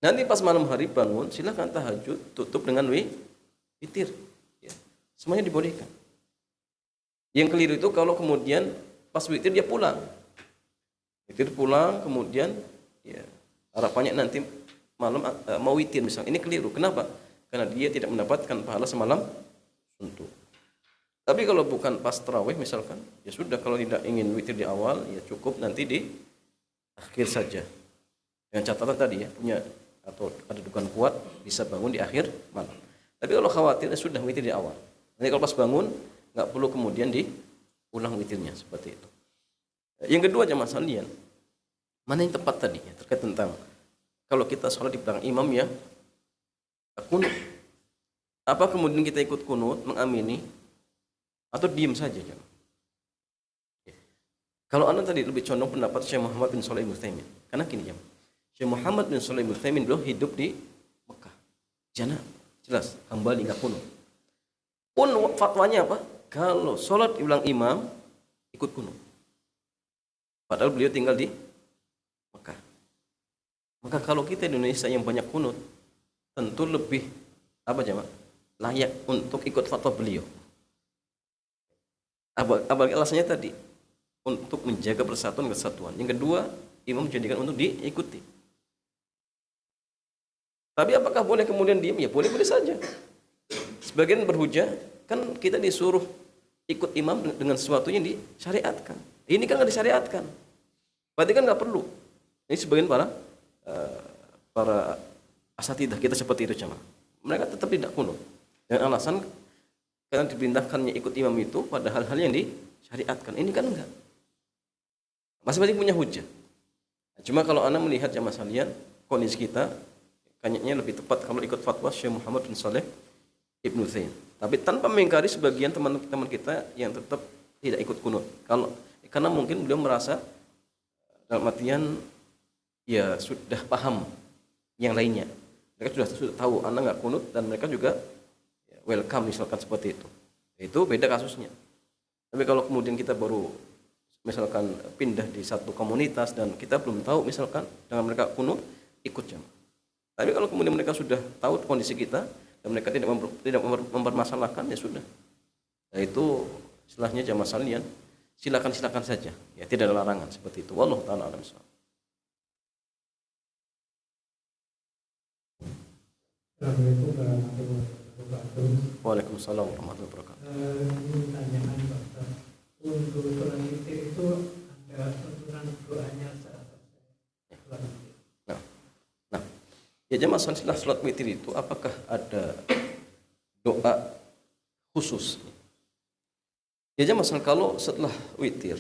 Nanti pas malam hari bangun, silakan tahajud, tutup dengan witir. semuanya dibolehkan. Yang keliru itu kalau kemudian pas witir dia pulang. Witir pulang kemudian ya harapannya nanti malam mau witir misalnya. Ini keliru. Kenapa? Karena dia tidak mendapatkan pahala semalam suntuk. Tapi kalau bukan pas tarawih misalkan, ya sudah, kalau tidak ingin witir di awal ya cukup nanti di akhir saja. Dengan catatan tadi ya, punya atau ada dugaan kuat bisa bangun di akhir malam. Tapi kalau khawatir ya sudah witir di awal. Nanti kalau pas bangun nggak perlu kemudian diulang witirnya seperti itu. Yang kedua jamaah sekalian, mana yang tepat tadi ya, terkait tentang kalau kita sholat di belakang imam ya kunut. Apa kemudian kita ikut kunut mengamini atau diam saja jamaah? Kalau anda tadi lebih condong pendapat Syekh Muhammad bin Shalih Al-Utsaimin, karena gini jamaah, Syekh Muhammad bin Shalih Al-Utsaimin beliau hidup di Mekah. Jana jelas hamba nggak kunut. Pun fatwanya apa? Kalau sholat di belakang imam ikut kunut. Padahal beliau tinggal di Mekah. Maka kalau kita di Indonesia yang banyak kunut, tentu lebih apa jemaah? Layak untuk ikut fatwa beliau. Apa alasannya tadi? Untuk menjaga persatuan kesatuan. Yang kedua, imam menjadikan untuk diikuti. Tapi apakah boleh kemudian diam? Ya boleh saja. Sebagian berhujah, kan kita disuruh ikut imam dengan sesuatu yang disyariatkan. Ini kan nggak disyariatkan. Berarti kan nggak perlu. Ini sebagian para asatidah kita seperti itu jemaah. Mereka tetap tidak kunut dengan alasan karena diperintahkannya ikut imam itu pada hal-hal yang disyariatkan. Ini kan enggak. Masing-masing punya hujah. Cuma kalau anda melihat jemaah sekalian, kondisi kita kayaknya lebih tepat kalau ikut fatwa Syekh Muhammad bin Shalih Ibnu Utsaimin. Tapi tanpa mengingkari sebagian teman-teman kita yang tetap tidak ikut kunut. Karena mungkin beliau merasa dalam artian ya sudah paham yang lainnya. Mereka sudah tahu Anda nggak kunut dan mereka juga welcome misalkan seperti itu. Itu beda kasusnya. Tapi kalau kemudian kita baru misalkan pindah di satu komunitas dan kita belum tahu misalkan dengan mereka kunut, ikut jamaah. Tapi kalau kemudian mereka sudah tahu kondisi kita dan mereka tidak mempermasalahkan, ya sudah. Nah, itu istilahnya jamaah sekalian, silakan saja. Ya tidak ada larangan seperti itu. Wallahu taala alam. Assalamualaikum warahmatullahi wabarakatuh. Waalaikumsalam warahmatullahi wabarakatuh. Ini pertanyaan Pak Ustaz. Untuk sholat witir itu ada tuntunan doanya saat sholat witir. Ya jemaah setelah sholat witir itu apakah ada doa khusus? Ya jemaah kalau setelah witir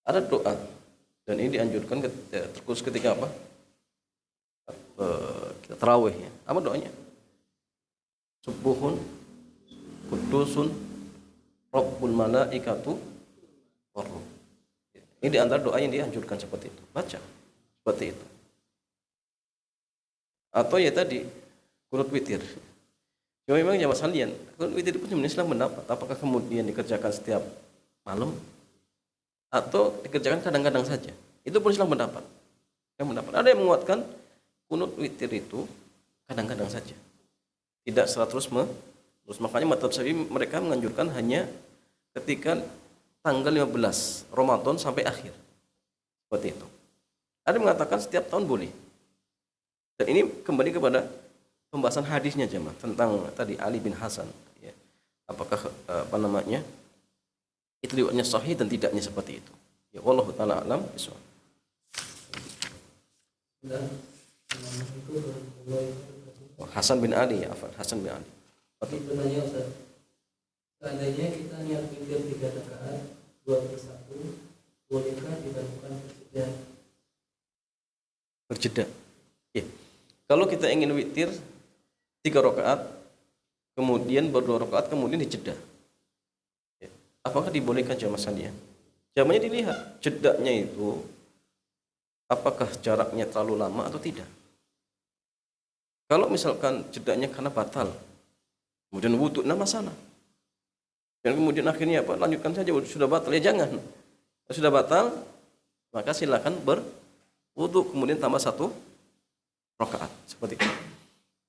ada doa dan ini dianjurkan terkhusus ketika apa? Kita tarawih ya. Apa doanya? Subuhun kudusun Rabbul malaikatu warruh. Ini di antara doa yang dianjurkan seperti itu. Baca seperti itu. Atau ya tadi kunut witir. Cuma memang jamaah sekalian, kunut witir itu sebenarnya Islam pendapat apakah kemudian dikerjakan setiap malam atau dikerjakan kadang-kadang saja. Itu pun Islam pendapat. Ada yang menguatkan kunut witir itu kadang-kadang saja. Tidak secara terus. Makanya mazhab Syafi'i mereka menganjurkan hanya ketika tanggal 15 Ramadan sampai akhir. Seperti itu. Ada yang mengatakan setiap tahun boleh. Dan ini kembali kepada pembahasan hadisnya jemaah tentang tadi Ali bin Hasan ya. Apakah itu riwayatnya sahih dan tidaknya seperti itu. Ya wallahu taala alam bishawab. Hasan bin Ali ya, Hasan bin Ali. Oke. Pertanyaan Ustaz. Seandainya kita niat witir 3 rakaat 2/1, bolehkah dilakukan berjeda? Ya. Kalau kita ingin witir 3 rakaat, kemudian ber2 rakaat, kemudian dijeda. Ya. Apakah dibolehkan jamaah sekalian? Jamaahnya dilihat jedanya itu apakah jaraknya terlalu lama atau tidak. Kalau misalkan jedanya karena batal, kemudian wudu, nah masalah. Dan kemudian akhirnya apa? Lanjutkan saja, sudah batal ya jangan. Kalau sudah batal, maka silakan berwudu kemudian tambah 1 rakaat seperti itu.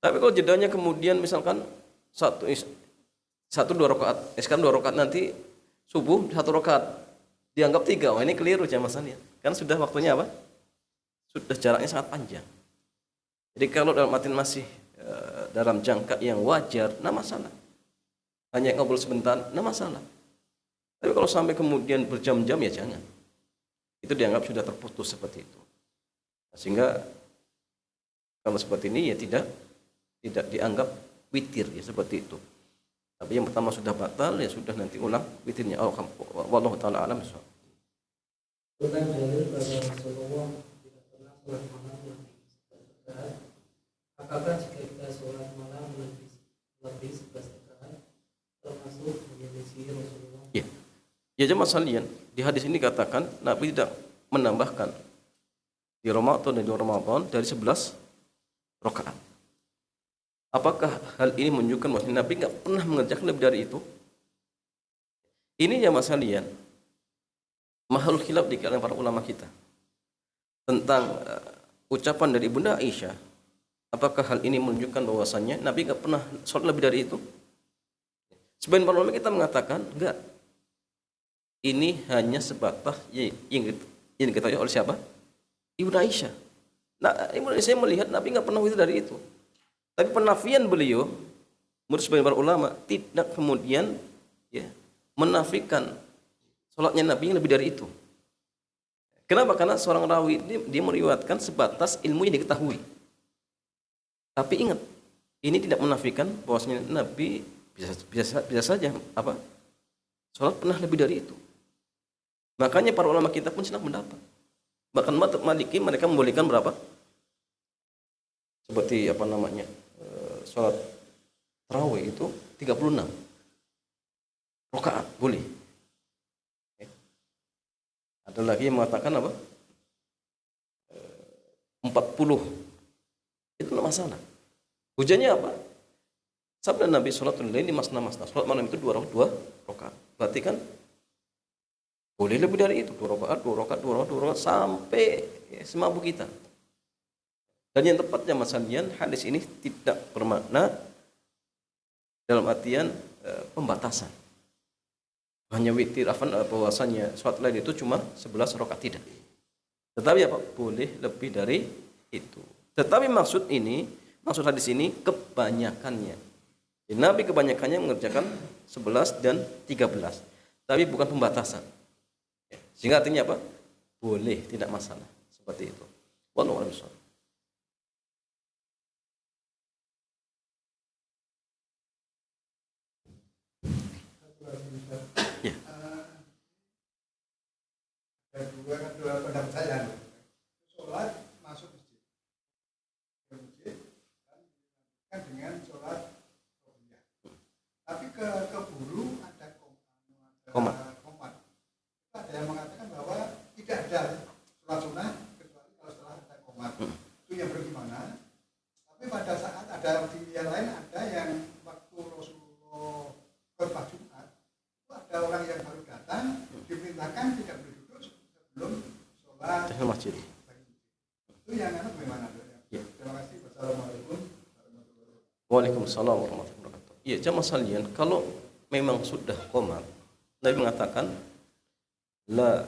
Tapi kalau jedanya kemudian misalkan satu 2 rakaat, sekarang 2 rakaat, nanti subuh 1 rakaat, dianggap 3. Wah, ini keliru jamaah sekalian. Kan sudah waktunya apa? Sudah jaraknya sangat panjang. Jadi kalau dalam artian masih dalam jangka yang wajar, nah masalah. Hanya ngobrol sebentar, nah masalah. Tapi kalau sampai kemudian berjam-jam, ya jangan. Itu dianggap sudah terputus seperti itu. Sehingga kalau seperti ini ya tidak dianggap witir ya, seperti itu. Tapi yang pertama sudah batal, ya sudah, nanti ulang witirnya. Wallahu taala alam. Bukan dalil pada Rasulullah tidak pernah sholat malam lebih 11 rakaat. Apakah jika kita sholat malam lebih 11 rakaat termasuk menyelisih Rasulullah? Ya jemaah sekalian, di hadis ini katakan Nabi tidak menambahkan di Ramadan dan di Ramadan dari 11 rakaat. Apakah hal ini menunjukkan bahwa Nabi nggak pernah mengerjakan lebih dari itu? Ini jemaah sekalian, mahal khilaf di kalangan para ulama kita tentang ucapan dari Bunda Aisyah. Apakah hal ini menunjukkan bahwasannya Nabi nggak pernah sholat lebih dari itu? Sebagian para ulama kita mengatakan enggak. Ini hanya sebatas yang diketahui oleh siapa? Ibu Aisyah. Nah, Ibu Aisyah melihat Nabi nggak pernah witir dari itu. Tapi penafian beliau, menurut sebagian para ulama, tidak kemudian ya menafikan sholatnya Nabi yang lebih dari itu. Kenapa? Karena seorang rawi dia meriwayatkan sebatas ilmu yang diketahui. Tapi ingat, ini tidak menafikan bahwasanya Nabi bisa saja apa? Sholat pernah lebih dari itu. Makanya para ulama kita pun senang mendapat. Bahkan mazhab Maliki mereka membolehkan berapa? Seperti apa namanya? Sholat tarawih itu 36 rakaat boleh. Ada lagi yang mengatakan apa? 40. Itu tidak masalah. Hujannya apa? Sabda Nabi sholatul laili masna. Sholat malam itu 2 rakaat. Berarti kan boleh lebih dari itu, 2 rakaat sampai semampu kita. Dan yang tepatnya masalian, hadis ini tidak bermakna dalam artian pembatasan. Hanya witir, bahwasanya sholat lain itu cuma 11 rakaat, tidak. Tetapi apa? Boleh lebih dari itu. Tetapi maksud hadis ini kebanyakannya. Nabi kebanyakannya mengerjakan 11 dan 13. Tapi bukan pembatasan. Sehingga artinya apa? Boleh, tidak masalah. Seperti itu. Wallahu a'lam. Ya. Ada dua pendapat saya. Sholat masuk masjid. Masjid kan dengan sholat rohiyah. Tapi keburu ada komat. Ada yang mengatakan bahwa tidak ada sholat sunnah kecuali kalau setelah ada komat. Itu yang bagaimana? Tapi pada saat ada di yang lain, ada yang waktu Rasulullah khutbah Jumat, itu ada orang yang baru datang diperintahkan tidak boleh duduk sebelum sholat masjid. Itu yang bagaimana? Ya. Terima kasih. Wassalamualaikum warahmatullahi wabarakatuh. Waalaikumsalam warahmatullahi wabarakatuh. Ya, jamaah sekalian, kalau memang sudah qomat, Nabi mengatakan la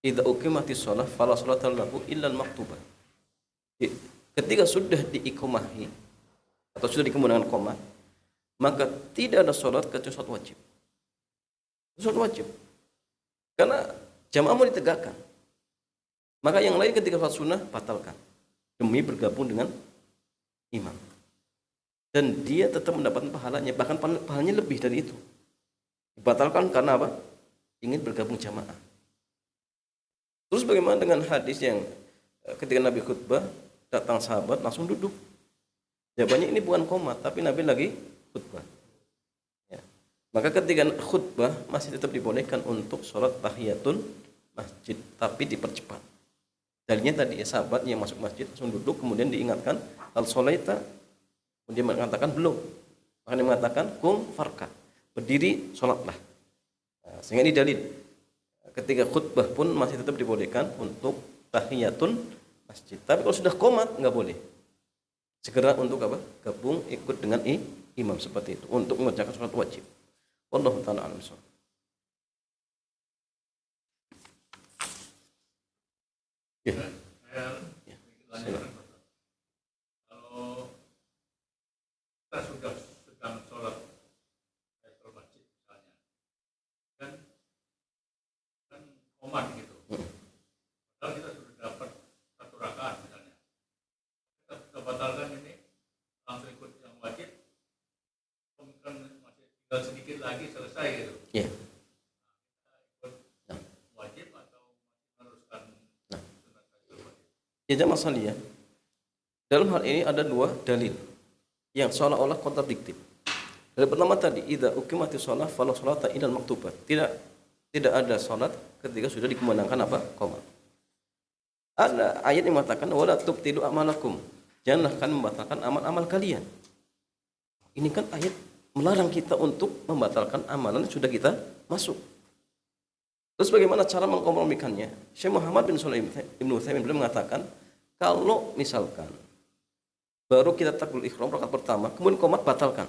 idza uqimatis shalah fala sholata lahu illa al-maktubah. Ketika sudah diiqamahi atau sudah dikemudian qomat, maka tidak ada sholat kecuali sholat wajib. Sholat wajib. Karena jamaah mau ditegakkan. Maka yang lain ketika sholat sunnah batalkan demi bergabung dengan imam. Dan dia tetap mendapatkan pahalanya, bahkan pahalanya lebih dari itu. Dibatalkan karena apa? Ingin bergabung jamaah. Terus bagaimana dengan hadis yang ketika Nabi khutbah datang sahabat langsung duduk? Jawabannya ini bukan qomat, tapi Nabi lagi khutbah. Ya. Maka ketika khutbah masih tetap dibolehkan untuk sholat tahiyatul masjid, tapi dipercepat. Dalilnya tadi ya, sahabat yang masuk masjid langsung duduk, kemudian diingatkan al sholaita, kemudian mengatakan belum. Maka dia mengatakan kum farka, berdiri sholatlah. Sehingga ini dalil ketika khutbah pun masih tetap dibolehkan untuk tahiyatul masjid. Tapi kalau sudah qomat nggak boleh. Segera untuk apa? Gabung ikut dengan imam seperti itu untuk mengerjakan sholat wajib. Wallahu ta'ala a'lam bishawab. Ya. Ya. Silakan. Kalau kita sudah sedang sholat ayatul masjid misalnya, kan komat gitu. Padahal kita sudah dapat 1 rakaat misalnya. Kita batalkan ini, langsung ikut yang wajib, kan masih tinggal sedikit lagi selesai gitu. Ya. Ikut wajib atau meneruskan sunat ayatul masjid. Tidak masalah ya. Dalam hal ini ada 2 dalil yang seolah-olah kontradiktif. Dalil pertama tadi, idza uqimatis shalah fala sholata illal maktubat. Tidak ada salat ketika sudah dikumandangkan apa? Qomat. Ada ayat yang mengatakan wala tubtilu amalakum. Janganlah kalian membatalkan amal-amal kalian. Ini kan ayat melarang kita untuk membatalkan amalan yang sudah kita masuk. Terus bagaimana cara mengkompromikannya? Syekh Muhammad bin Shalih Ibnu Utsaimin beliau mengatakan, kalau misalkan baru kita takbiratul ihram rakaat pertama, kemudian qomat batalkan.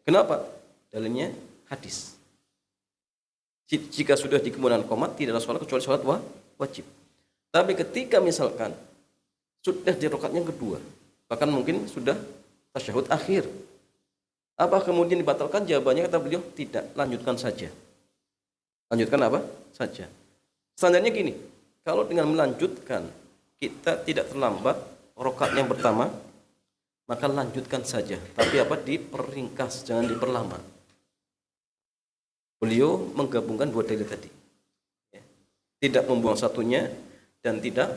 Kenapa? Dalilnya hadis. Jika sudah di kemudian qomat tidak ada sholat kecuali sholat wajib. Tapi ketika misalkan sudah di rakaat yang kedua, bahkan mungkin sudah tasyahud akhir, apa kemudian dibatalkan? Jawabannya kata beliau tidak, lanjutkan saja. Lanjutkan apa saja. Standarnya gini, kalau dengan melanjutkan kita tidak terlambat rakaat yang pertama, maka lanjutkan saja. Tapi apa? Diperingkas, jangan diperlama. Beliau menggabungkan 2 dalil tadi. Ya. Tidak membuang satunya dan tidak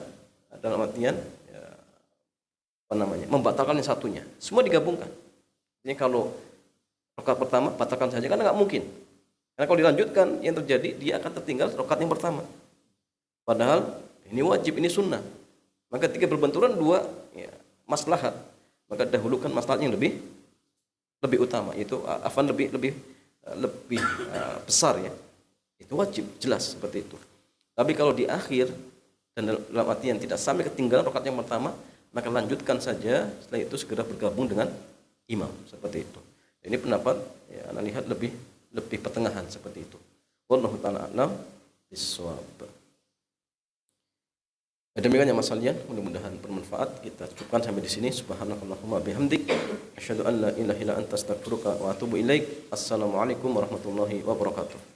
dalam artian ya, membatalkan yang satunya. Semua digabungkan. Ini kalau rakaat pertama batalkan saja karena nggak mungkin. Karena kalau dilanjutkan yang terjadi dia akan tertinggal rakaat yang pertama. Padahal ini wajib, ini sunnah. Maka ketika berbenturan 2 ya, maslahat, maka dahulukan maslahat yang lebih utama, yaitu afan lebih besar ya. Itu wajib, jelas seperti itu. Tapi kalau di akhir dan dalam artian tidak sampai ketinggalan rakaat yang pertama, maka lanjutkan saja, setelah itu segera bergabung dengan imam seperti itu. Ini pendapat ya, Anda lihat lebih pertengahan seperti itu. Wallahu ta'ala a'lam bishawab. Demikian ya masalahnya, mudah-mudahan bermanfaat. Kita cukupkan sampai di sini. Subhanakallahumma bihamdik, asyhadu an la ilaha illa anta astaghfiruka wa atubu ilaik. Assalamualaikum warahmatullahi wabarakatuh.